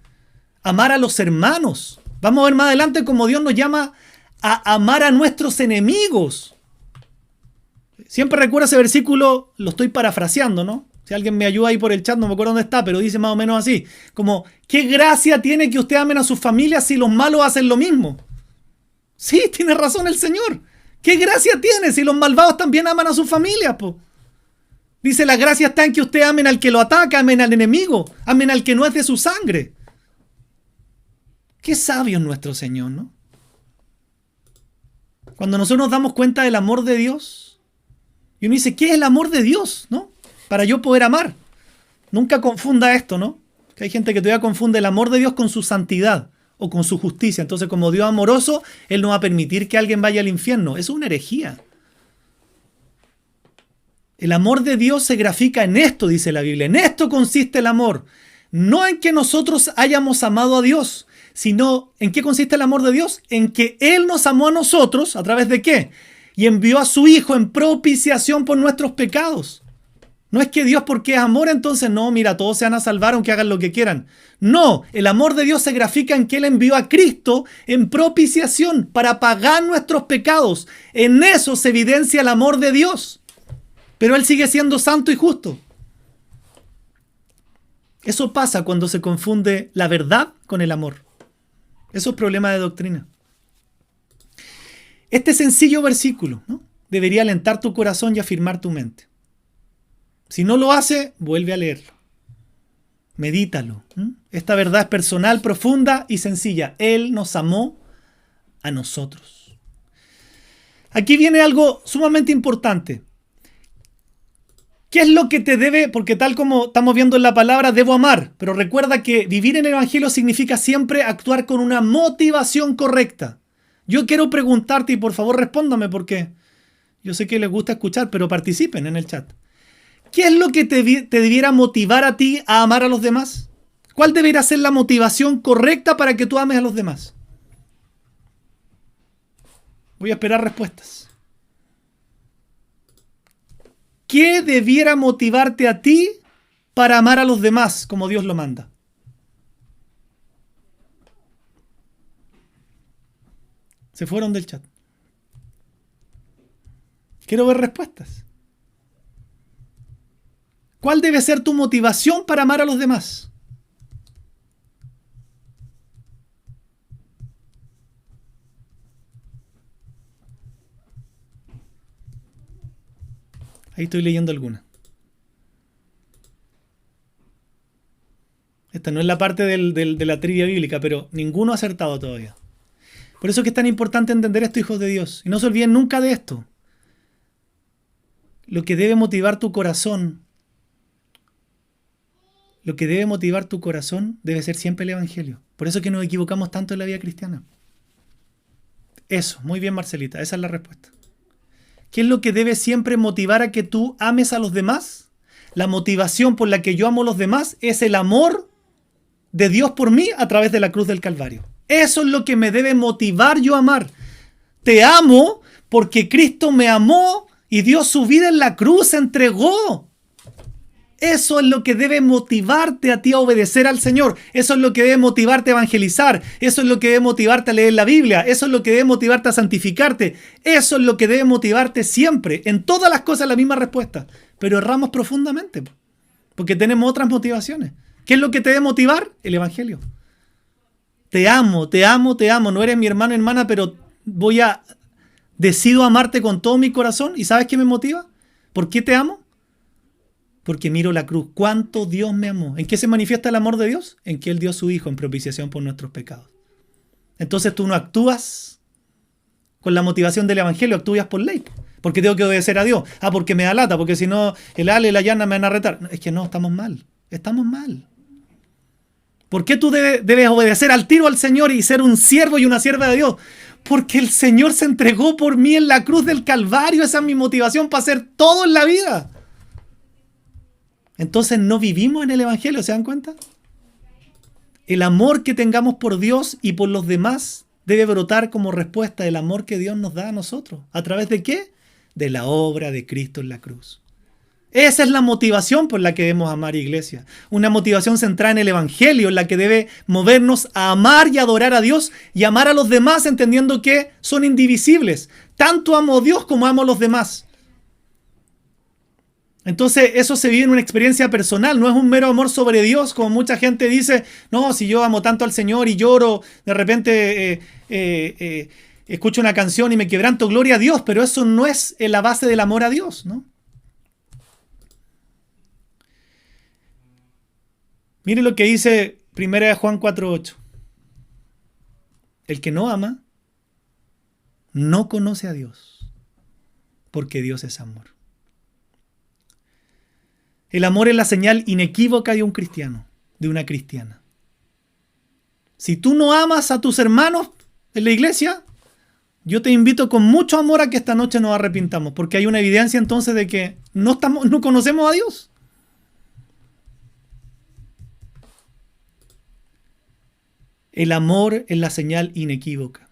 Amar a los hermanos. Vamos a ver más adelante cómo Dios nos llama a amar a nuestros enemigos. Siempre recuerdo ese versículo, lo estoy parafraseando, ¿no? Si alguien me ayuda ahí por el chat, no me acuerdo dónde está, pero dice más o menos así. Como, ¿qué gracia tiene que usted amen a sus familias si los malos hacen lo mismo? Sí, tiene razón el Señor. ¿Qué gracia tiene si los malvados también aman a sus familias, po? Dice, la gracia está en que usted amen al que lo ataca, amen al enemigo, amen al que no es de su sangre. Qué sabio es nuestro Señor, ¿no? Cuando nosotros nos damos cuenta del amor de Dios, y uno dice, ¿qué es el amor de Dios, no? Para yo poder amar. Nunca confunda esto, ¿no? Que hay gente que todavía confunde el amor de Dios con su santidad o con su justicia. Entonces, como Dios amoroso, Él no va a permitir que alguien vaya al infierno. Eso es una herejía. El amor de Dios se grafica en esto, dice la Biblia. En esto consiste el amor. No en que nosotros hayamos amado a Dios, sino ¿en qué consiste el amor de Dios? En que Él nos amó a nosotros, ¿a través de qué? Y envió a su Hijo en propiciación por nuestros pecados. No es que Dios, porque es amor, entonces no, mira, todos se van a salvar aunque hagan lo que quieran. No, el amor de Dios se grafica en que Él envió a Cristo en propiciación para pagar nuestros pecados. En eso se evidencia el amor de Dios. Pero Él sigue siendo santo y justo. Eso pasa cuando se confunde la verdad con el amor. Eso es problema de doctrina. Este sencillo versículo, ¿no?, debería alentar tu corazón y afirmar tu mente. Si no lo hace, vuelve a leerlo. Medítalo. Esta verdad es personal, profunda y sencilla. Él nos amó a nosotros. Aquí viene algo sumamente importante. ¿Qué es lo que te debe? Porque tal como estamos viendo en la palabra, debo amar. Pero recuerda que vivir en el Evangelio significa siempre actuar con una motivación correcta. Yo quiero preguntarte, y por favor respóndame, porque yo sé que les gusta escuchar, pero participen en el chat. ¿Qué es lo que te debiera motivar a ti a amar a los demás? ¿Cuál debería ser la motivación correcta para que tú ames a los demás? Voy a esperar respuestas. ¿Qué debiera motivarte a ti para amar a los demás como Dios lo manda? Se fueron del chat. Quiero ver respuestas. ¿Cuál debe ser tu motivación para amar a los demás? Ahí estoy leyendo alguna. Esta no es la parte de la trivia bíblica, pero ninguno ha acertado todavía. Por eso es que es tan importante entender esto, hijos de Dios. Y no se olviden nunca de esto. Lo que debe motivar tu corazón, debe ser siempre el Evangelio. Por eso es que nos equivocamos tanto en la vida cristiana. Eso, muy bien, Marcelita, esa es la respuesta. ¿Qué es lo que debe siempre motivar a que tú ames a los demás? La motivación por la que yo amo a los demás es el amor de Dios por mí a través de la cruz del Calvario. Eso es lo que me debe motivar yo a amar. Te amo porque Cristo me amó y dio su vida en la cruz, se entregó. Eso es lo que debe motivarte a ti a obedecer al Señor. Eso es lo que debe motivarte a evangelizar. Eso es lo que debe motivarte a leer la Biblia. Eso es lo que debe motivarte a santificarte. Eso es lo que debe motivarte siempre. En todas las cosas la misma respuesta. Pero erramos profundamente porque tenemos otras motivaciones. ¿Qué es lo que te debe motivar? El Evangelio. Te amo, te amo, te amo. No eres mi hermano, hermana, pero decido amarte con todo mi corazón. ¿Y sabes qué me motiva? ¿Por qué te amo? Porque miro la cruz. ¿Cuánto Dios me amó? ¿En qué se manifiesta el amor de Dios? En que Él dio a su Hijo en propiciación por nuestros pecados. Entonces tú no actúas con la motivación del Evangelio, actúas por ley. Porque tengo que obedecer a Dios. Porque me da lata, porque si no, el Ale y la Yana me van a retar. Es que no, estamos mal. Estamos mal. ¿Por qué tú debes obedecer al tiro al Señor y ser un siervo y una sierva de Dios? Porque el Señor se entregó por mí en la cruz del Calvario. Esa es mi motivación para hacer todo en la vida. Entonces no vivimos en el Evangelio, ¿se dan cuenta? El amor que tengamos por Dios y por los demás debe brotar como respuesta del amor que Dios nos da a nosotros. ¿A través de qué? De la obra de Cristo en la cruz. Esa es la motivación por la que debemos amar, iglesia. Una motivación centrada en el Evangelio, en la que debe movernos a amar y adorar a Dios y amar a los demás entendiendo que son indivisibles. Tanto amo a Dios como amo a los demás. Entonces eso se vive en una experiencia personal, no es un mero amor sobre Dios, como mucha gente dice, no, si yo amo tanto al Señor y lloro, de repente escucho una canción y me quebranto, gloria a Dios, pero eso no es la base del amor a Dios, ¿no? Mire lo que dice 1 Juan 4:8. El que no ama, no conoce a Dios, porque Dios es amor. El amor es la señal inequívoca de un cristiano, de una cristiana. Si tú no amas a tus hermanos en la iglesia, yo te invito con mucho amor a que esta noche nos arrepintamos, porque hay una evidencia entonces de que no conocemos a Dios. El amor es la señal inequívoca.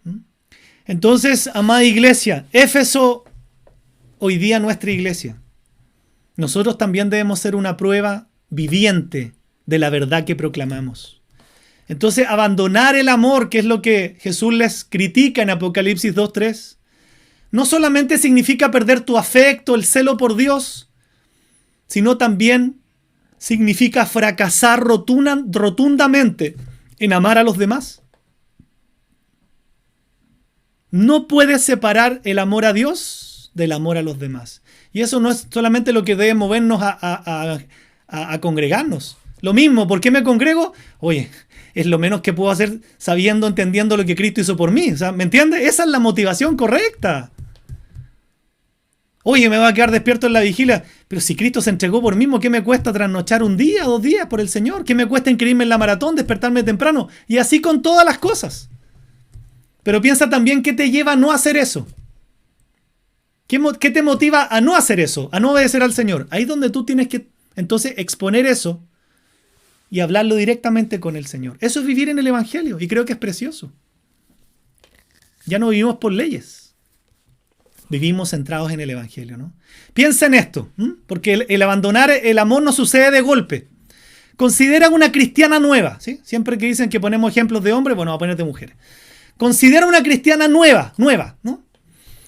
Entonces, amada iglesia, Éfeso, hoy día nuestra iglesia, nosotros también debemos ser una prueba viviente de la verdad que proclamamos. Entonces, abandonar el amor, que es lo que Jesús les critica en Apocalipsis 2:3, no solamente significa perder tu afecto, el celo por Dios, sino también significa fracasar rotundamente en amar a los demás. No puedes separar el amor a Dios del amor a los demás. Y eso no es solamente lo que debe movernos a congregarnos. Lo mismo, ¿por qué me congrego? Oye, es lo menos que puedo hacer sabiendo, entendiendo lo que Cristo hizo por mí. O sea, ¿me entiendes? Esa es la motivación correcta. Oye, me voy a quedar despierto en la vigilia. Pero si Cristo se entregó por mí, ¿qué me cuesta trasnochar un día, 2 días por el Señor? ¿Qué me cuesta inscribirme en la maratón, despertarme temprano? Y así con todas las cosas. Pero piensa también qué te lleva a no hacer eso. ¿Qué te motiva a no hacer eso? A no obedecer al Señor. Ahí es donde tú tienes que entonces exponer eso y hablarlo directamente con el Señor. Eso es vivir en el Evangelio y creo que es precioso. Ya no vivimos por leyes. Vivimos centrados en el Evangelio, ¿no? Piensa en esto, porque el abandonar el amor no sucede de golpe. Considera una cristiana nueva, ¿sí? Siempre que dicen que ponemos ejemplos de hombres, bueno, vamos a poner de mujeres. Considera una cristiana nueva, ¿no?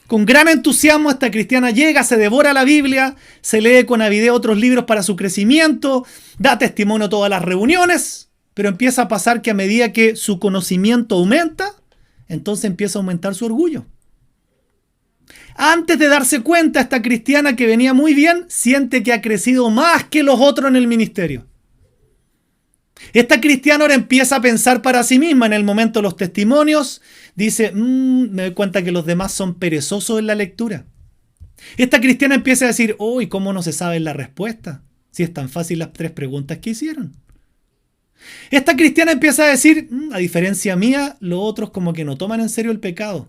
Con gran entusiasmo esta cristiana llega, se devora la Biblia, se lee con avidez otros libros para su crecimiento, da testimonio a todas las reuniones, pero empieza a pasar que a medida que su conocimiento aumenta, entonces empieza a aumentar su orgullo. Antes de darse cuenta, esta cristiana que venía muy bien, siente que ha crecido más que los otros en el ministerio. Esta cristiana ahora empieza a pensar para sí misma en el momento de los testimonios. Dice, me doy cuenta que los demás son perezosos en la lectura. Esta cristiana empieza a decir, uy, ¿cómo no se sabe la respuesta? Si es tan fácil las 3 preguntas que hicieron. Esta cristiana empieza a decir, a diferencia mía, los otros como que no toman en serio el pecado.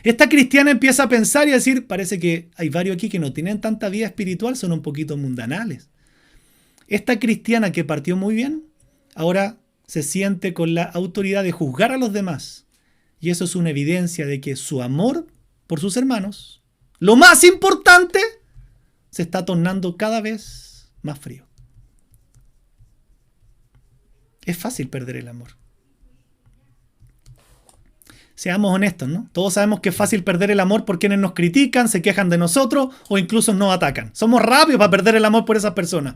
Esta cristiana empieza a pensar y a decir, parece que hay varios aquí que no tienen tanta vida espiritual, son un poquito mundanales. Esta cristiana que partió muy bien, ahora se siente con la autoridad de juzgar a los demás. Y eso es una evidencia de que su amor por sus hermanos, lo más importante, se está tornando cada vez más frío. Es fácil perder el amor. Seamos honestos, ¿no? Todos sabemos que es fácil perder el amor por quienes nos critican, se quejan de nosotros o incluso nos atacan. Somos rápidos para perder el amor por esas personas.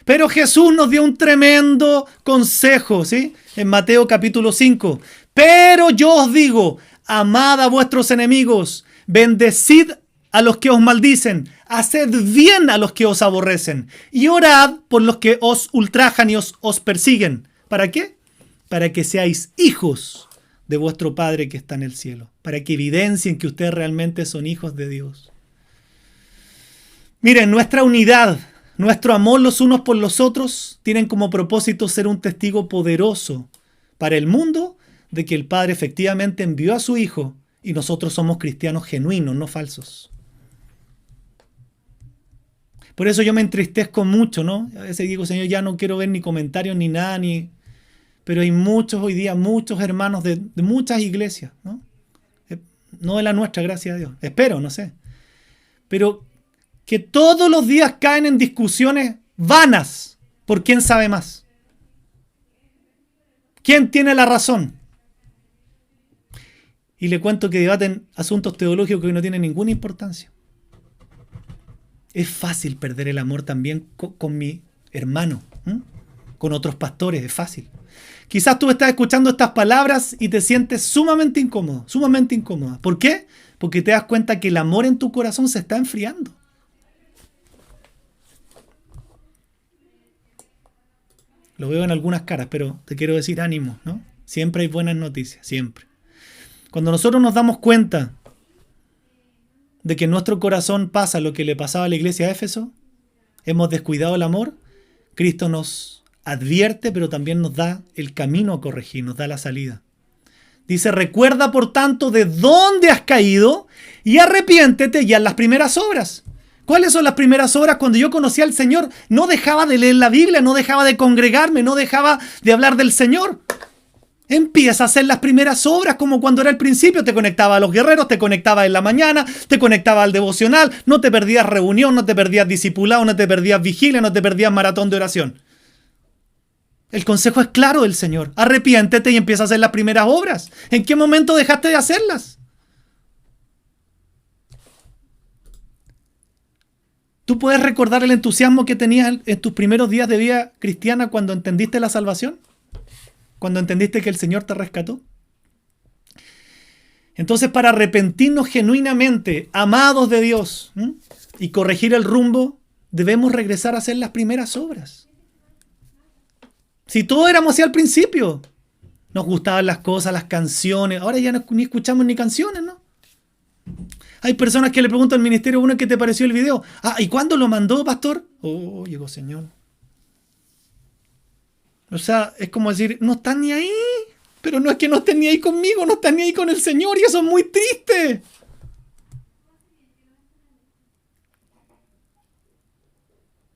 Pero Jesús nos dio un tremendo consejo, ¿sí? En Mateo capítulo 5. Pero yo os digo, amad a vuestros enemigos, bendecid a los que os maldicen, haced bien a los que os aborrecen y orad por los que os ultrajan y os persiguen. ¿Para qué? Para que seáis hijos de vuestro Padre que está en el cielo, para que evidencien que ustedes realmente son hijos de Dios. Miren, nuestra unidad, nuestro amor los unos por los otros, tienen como propósito ser un testigo poderoso para el mundo de que el Padre efectivamente envió a su Hijo y nosotros somos cristianos genuinos, no falsos. Por eso yo me entristezco mucho, ¿no? A veces digo, Señor, ya no quiero ver ni comentarios ni nada, pero hay muchos hoy día, muchos hermanos de muchas iglesias, ¿no? No de la nuestra, gracias a Dios. Espero, no sé. Pero que todos los días caen en discusiones vanas por quién sabe más. ¿Quién tiene la razón? Y le cuento que debaten asuntos teológicos que no tienen ninguna importancia. Es fácil perder el amor también con mi hermano, con otros pastores, es fácil. Quizás tú estás escuchando estas palabras y te sientes sumamente incómodo, sumamente incómoda. ¿Por qué? Porque te das cuenta que el amor en tu corazón se está enfriando. Lo veo en algunas caras, pero te quiero decir ánimo, ¿no? Siempre hay buenas noticias, siempre. Cuando nosotros nos damos cuenta de que en nuestro corazón pasa lo que le pasaba a la iglesia de Éfeso, hemos descuidado el amor, Cristo nos advierte, pero también nos da el camino a corregir, nos da la salida. Dice, recuerda por tanto de dónde has caído y arrepiéntete y haz las primeras obras. ¿Cuáles son las primeras obras? Cuando yo conocí al Señor, no dejaba de leer la Biblia, no dejaba de congregarme, no dejaba de hablar del Señor. Empieza a hacer las primeras obras como cuando era el principio. Te conectaba a los guerreros, te conectaba en la mañana, te conectaba al devocional, no te perdías reunión, no te perdías discipulado, no te perdías vigilia, no te perdías maratón de oración. El consejo es claro del Señor. Arrepiéntete y empieza a hacer las primeras obras. ¿En qué momento dejaste de hacerlas? ¿Tú puedes recordar el entusiasmo que tenías en tus primeros días de vida cristiana cuando entendiste la salvación? Cuando entendiste que el Señor te rescató. Entonces, para arrepentirnos genuinamente, amados de Dios, y corregir el rumbo, debemos regresar a hacer las primeras obras. Si todos éramos así al principio, nos gustaban las cosas, las canciones, ahora ya no, ni escuchamos ni canciones, ¿no? Hay personas que le preguntan al ministerio, bueno, ¿qué te pareció el video? ¿Y cuándo lo mandó, pastor? Oh, llegó Señor. O sea, es como decir, no están ni ahí, pero no es que no estén ni ahí conmigo, no están ni ahí con el Señor y eso es muy triste.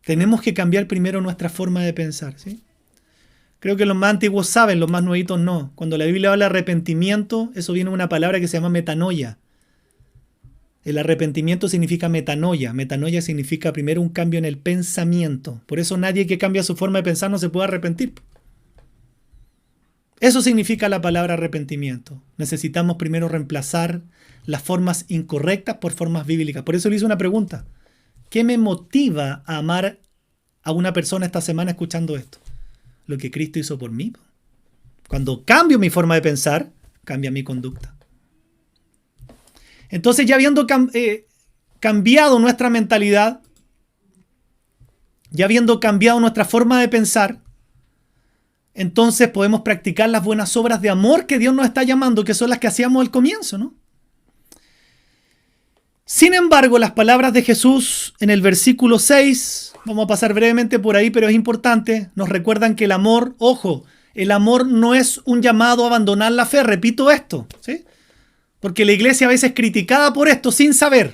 Tenemos que cambiar primero nuestra forma de pensar, ¿sí? Creo que los más antiguos saben, los más nuevitos no. Cuando la Biblia habla de arrepentimiento, eso viene de una palabra que se llama metanoia. El arrepentimiento significa metanoia. Metanoia significa primero un cambio en el pensamiento. Por eso nadie que cambia su forma de pensar no se puede arrepentir. Eso significa la palabra arrepentimiento. Necesitamos primero reemplazar las formas incorrectas por formas bíblicas. Por eso le hice una pregunta. ¿Qué me motiva a amar a una persona esta semana escuchando esto? Lo que Cristo hizo por mí. Cuando cambio mi forma de pensar, cambia mi conducta. Entonces, ya habiendo cambiado nuestra mentalidad, ya habiendo cambiado nuestra forma de pensar, entonces podemos practicar las buenas obras de amor que Dios nos está llamando, que son las que hacíamos al comienzo, ¿no? Sin embargo, las palabras de Jesús en el versículo 6, vamos a pasar brevemente por ahí, pero es importante, nos recuerdan que el amor, ojo, el amor no es un llamado a abandonar la fe, repito esto, ¿sí? Porque la iglesia a veces es criticada por esto sin saber.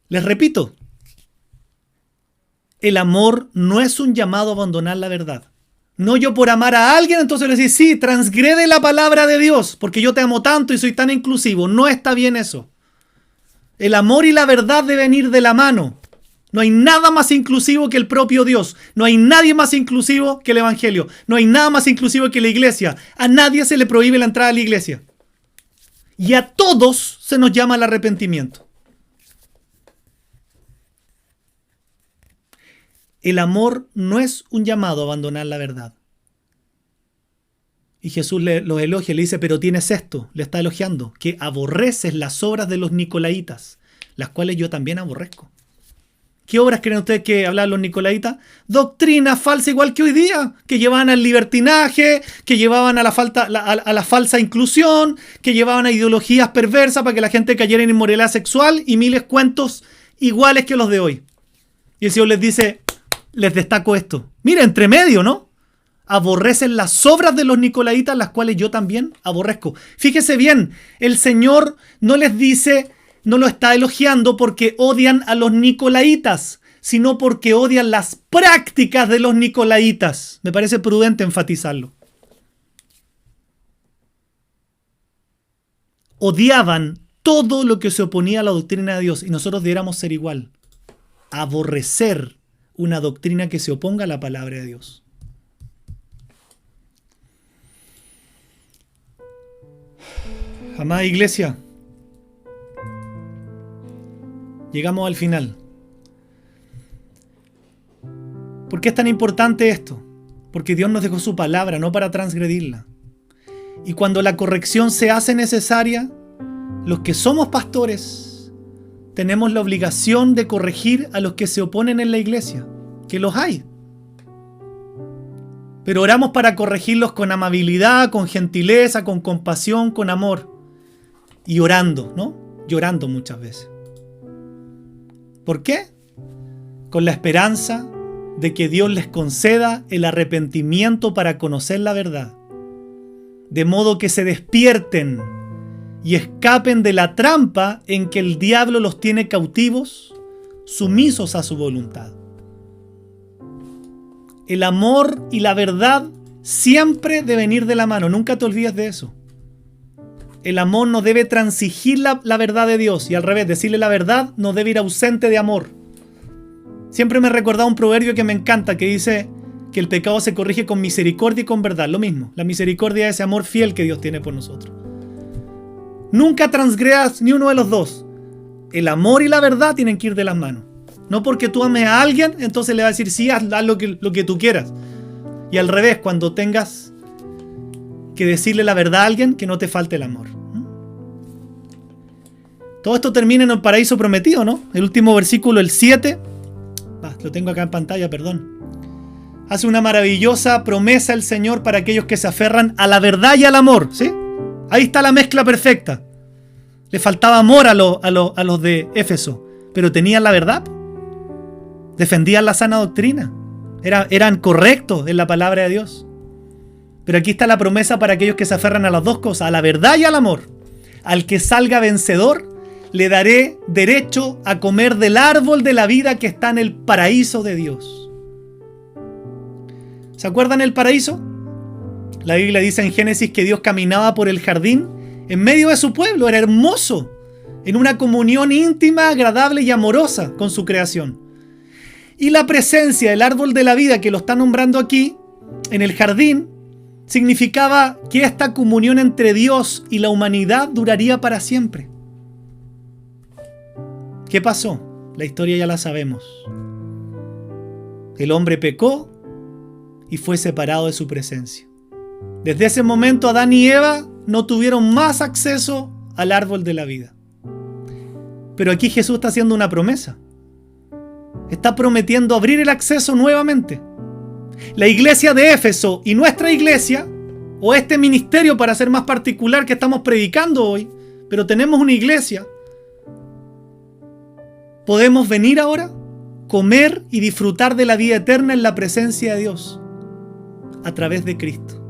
Les repito, el amor no es un llamado a abandonar la verdad. No yo por amar a alguien, entonces le decís, sí, transgrede la palabra de Dios, porque yo te amo tanto y soy tan inclusivo. No está bien eso. El amor y la verdad deben ir de la mano. No hay nada más inclusivo que el propio Dios. No hay nadie más inclusivo que el Evangelio. No hay nada más inclusivo que la iglesia. A nadie se le prohíbe la entrada a la iglesia. Y a todos se nos llama al arrepentimiento. El amor no es un llamado a abandonar la verdad. Y Jesús los elogia, le dice, pero tienes esto, le está elogiando, que aborreces las obras de los nicolaitas, las cuales yo también aborrezco. ¿Qué obras creen ustedes que hablan los nicolaitas? Doctrina falsa igual que hoy día, que llevaban al libertinaje, que llevaban a la falsa inclusión, que llevaban a ideologías perversas para que la gente cayera en inmoralidad sexual y miles cuentos iguales que los de hoy. Y el Señor les dice, les destaco esto. Mira, entre medio, ¿no? Aborrecen las obras de los nicolaitas, las cuales yo también aborrezco. Fíjese bien, el Señor no les dice, no lo está elogiando porque odian a los nicolaitas, sino porque odian las prácticas de los nicolaitas. Me parece prudente enfatizarlo. Odiaban todo lo que se oponía a la doctrina de Dios y nosotros debiéramos ser igual. Aborrecer una doctrina que se oponga a la palabra de Dios. Amada iglesia, llegamos al final. ¿Por qué es tan importante esto? Porque Dios nos dejó su palabra, no para transgredirla. Y cuando la corrección se hace necesaria, los que somos pastores tenemos la obligación de corregir a los que se oponen en la iglesia, que los hay. Pero oramos para corregirlos con amabilidad, con gentileza, con compasión, con amor. Y orando, ¿no? Llorando muchas veces. ¿Por qué? Con la esperanza de que Dios les conceda el arrepentimiento para conocer la verdad. De modo que se despierten y escapen de la trampa en que el diablo los tiene cautivos, sumisos a su voluntad. El amor y la verdad siempre deben ir de la mano. Nunca te olvides de eso. El amor no debe transigir la verdad de Dios. Y al revés, decirle la verdad no debe ir ausente de amor. Siempre me he recordado un proverbio que me encanta, que dice que el pecado se corrige con misericordia y con verdad. Lo mismo. La misericordia es ese amor fiel que Dios tiene por nosotros. Nunca transgredas ni uno de los dos. El amor y la verdad tienen que ir de las manos. No porque tú ames a alguien, entonces le va a decir, sí, haz lo que tú quieras. Y al revés, cuando tengas que decirle la verdad a alguien, que no te falte el amor. Todo esto termina en el paraíso prometido, ¿no? El último versículo, el 7. Lo tengo acá en pantalla, perdón. Hace una maravillosa promesa el Señor para aquellos que se aferran a la verdad y al amor, ¿sí? Ahí está la mezcla perfecta. Le faltaba amor a los de Éfeso, pero tenían la verdad. Defendían la sana doctrina. Eran correctos en la palabra de Dios. Pero aquí está la promesa para aquellos que se aferran a las dos cosas, a la verdad y al amor. Al que salga vencedor, le daré derecho a comer del árbol de la vida que está en el paraíso de Dios. ¿Se acuerdan el paraíso? La Biblia dice en Génesis que Dios caminaba por el jardín en medio de su pueblo. Era hermoso, en una comunión íntima, agradable y amorosa con su creación. Y la presencia del árbol de la vida que lo está nombrando aquí, en el jardín, significaba que esta comunión entre Dios y la humanidad duraría para siempre. ¿Qué pasó? La historia ya la sabemos. El hombre pecó y fue separado de su presencia. Desde ese momento Adán y Eva no tuvieron más acceso al árbol de la vida. Pero aquí Jesús está haciendo una promesa. Está prometiendo abrir el acceso nuevamente. La iglesia de Éfeso y nuestra iglesia, o este ministerio para ser más particular que estamos predicando hoy, pero tenemos una iglesia, podemos venir ahora, comer y disfrutar de la vida eterna en la presencia de Dios a través de Cristo.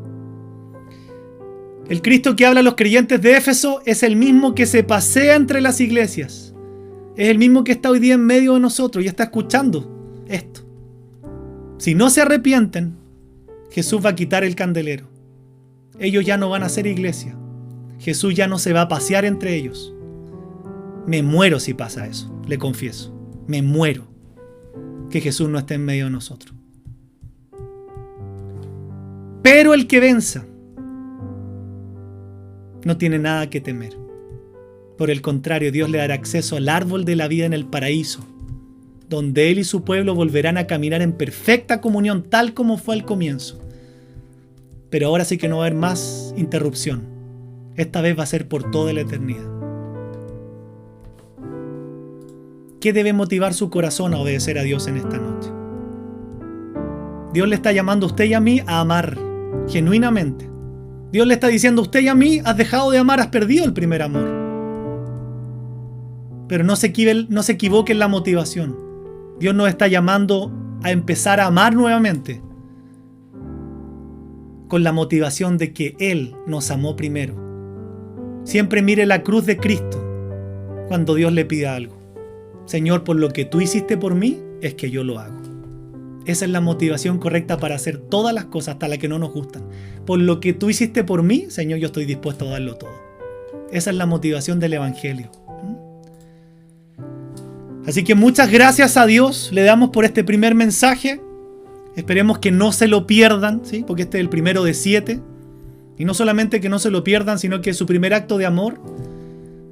El Cristo que habla a los creyentes de Éfeso es el mismo que se pasea entre las iglesias. Es el mismo que está hoy día en medio de nosotros y está escuchando esto. Si no se arrepienten, Jesús va a quitar el candelero. Ellos ya no van a ser iglesia. Jesús ya no se va a pasear entre ellos. Me muero si pasa eso, le confieso. Me muero que Jesús no esté en medio de nosotros. Pero el que venza no tiene nada que temer. Por el contrario, Dios le dará acceso al árbol de la vida en el paraíso, donde Él y su pueblo volverán a caminar en perfecta comunión, tal como fue al comienzo. Pero ahora sí que no va a haber más interrupción. Esta vez va a ser por toda la eternidad. ¿Qué debe motivar su corazón a obedecer a Dios en esta noche? Dios le está llamando a usted y a mí a amar genuinamente. Dios le está diciendo a usted y a mí: has dejado de amar, has perdido el primer amor. Pero no se equivoque en la motivación. Dios nos está llamando a empezar a amar nuevamente, con la motivación de que Él nos amó primero. Siempre mire la cruz de Cristo cuando Dios le pida algo. Señor, por lo que tú hiciste por mí, es que yo lo hago. Esa es la motivación correcta para hacer todas las cosas, hasta las que no nos gustan. Por lo que tú hiciste por mí, Señor, yo estoy dispuesto a darlo todo. Esa es la motivación del Evangelio. Así que muchas gracias a Dios le damos por este primer mensaje. Esperemos que no se lo pierdan, ¿sí? Porque este es el primero de 7. Y no solamente que no se lo pierdan, sino que su primer acto de amor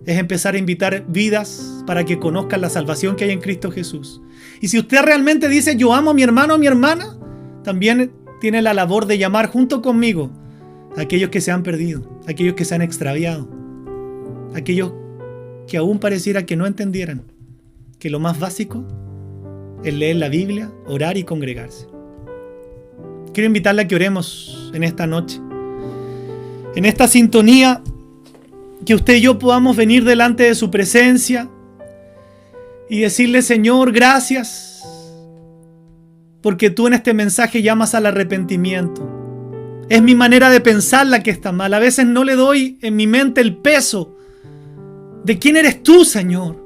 es empezar a invitar vidas para que conozcan la salvación que hay en Cristo Jesús. Y si usted realmente dice: yo amo a mi hermano o a mi hermana, también tiene la labor de llamar junto conmigo a aquellos que se han perdido, a aquellos que se han extraviado, a aquellos que aún pareciera que no entendieran que lo más básico es leer la Biblia, orar y congregarse. Quiero invitarle a que oremos en esta noche, en esta sintonía, que usted y yo podamos venir delante de su presencia y decirle: Señor, gracias, porque tú en este mensaje llamas al arrepentimiento. Es mi manera de pensar la que está mal. A veces no le doy en mi mente el peso de quién eres tú, Señor.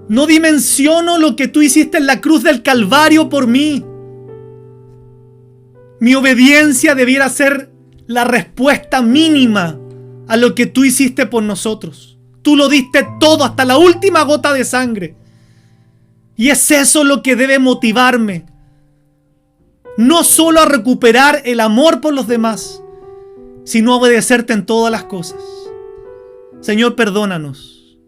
No dimensiono lo que tú hiciste en la cruz del Calvario por mí. Mi obediencia debiera ser la respuesta mínima a lo que tú hiciste por nosotros. Tú lo diste todo, hasta la última gota de sangre. Y es eso lo que debe motivarme. No solo a recuperar el amor por los demás, sino a obedecerte en todas las cosas. Señor, perdónanos,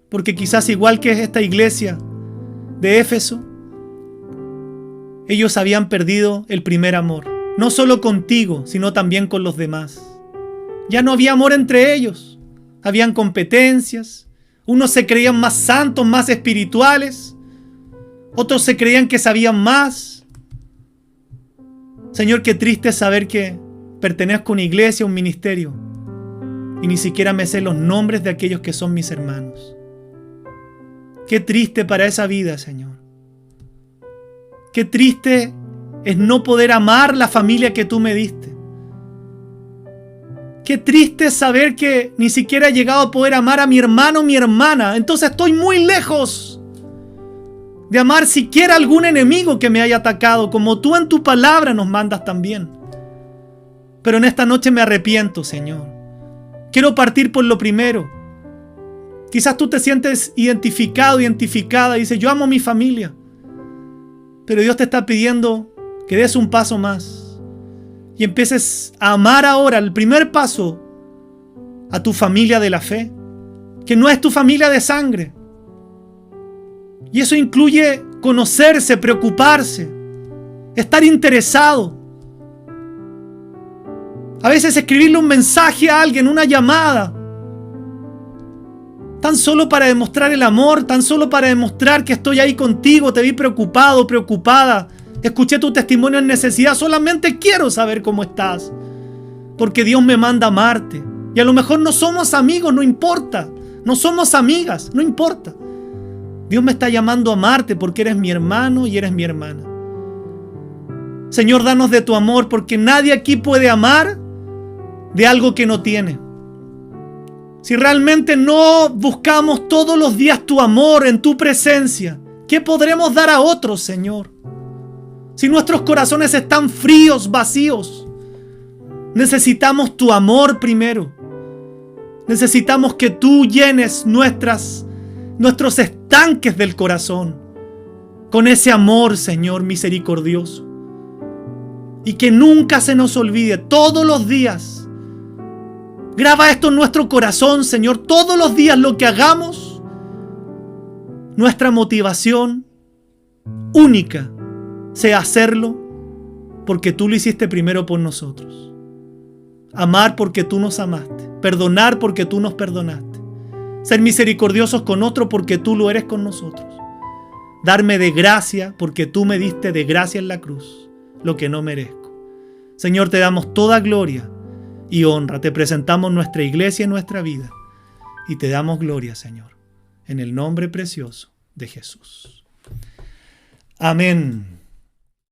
porque quizás igual que esta iglesia de Éfeso, ellos habían perdido el primer amor. No solo contigo, sino también con los demás. Ya no había amor entre ellos. Habían competencias. Unos se creían más santos, más espirituales. Otros se creían que sabían más. Señor, qué triste saber que pertenezco a una iglesia, a un ministerio, y ni siquiera me sé los nombres de aquellos que son mis hermanos. Qué triste para esa vida, Señor. Qué triste es no poder amar la familia que tú me diste. Qué triste es saber que ni siquiera he llegado a poder amar a mi hermano o mi hermana. Entonces estoy muy lejos de amar siquiera a algún enemigo que me haya atacado, como tú en tu palabra nos mandas también. Pero en esta noche me arrepiento, Señor. Quiero partir por lo primero. Quizás tú te sientes identificado, identificada, y dices: yo amo a mi familia. Pero Dios te está pidiendo que des un paso más y empieces a amar ahora, el primer paso, a tu familia de la fe, que no es tu familia de sangre. Y eso incluye conocerse, preocuparse, estar interesado. A veces escribirle un mensaje a alguien, una llamada, tan solo para demostrar el amor, tan solo para demostrar que estoy ahí contigo, te vi preocupado, preocupada, escuché tu testimonio en necesidad, solamente quiero saber cómo estás, porque Dios me manda a amarte. Y a lo mejor no somos amigos, no importa, no somos amigas, no importa. Dios me está llamando a amarte porque eres mi hermano y eres mi hermana. Señor, danos de tu amor, porque nadie aquí puede amar de algo que no tiene. Si realmente no buscamos todos los días tu amor en tu presencia, ¿qué podremos dar a otros, Señor? Si nuestros corazones están fríos, vacíos, necesitamos tu amor primero. Necesitamos que tú llenes nuestros estanques del corazón con ese amor, Señor misericordioso. Y que nunca se nos olvide, todos los días. Graba esto en nuestro corazón, Señor. Todos los días lo que hagamos, nuestra motivación única sea hacerlo porque tú lo hiciste primero por nosotros. Amar porque tú nos amaste. Perdonar porque tú nos perdonaste. Ser misericordiosos con otro porque tú lo eres con nosotros. Darme de gracia porque tú me diste de gracia en la cruz lo que no merezco. Señor, te damos toda gloria y honra. Te presentamos nuestra iglesia y nuestra vida y te damos gloria, Señor, en el nombre precioso de Jesús. Amén.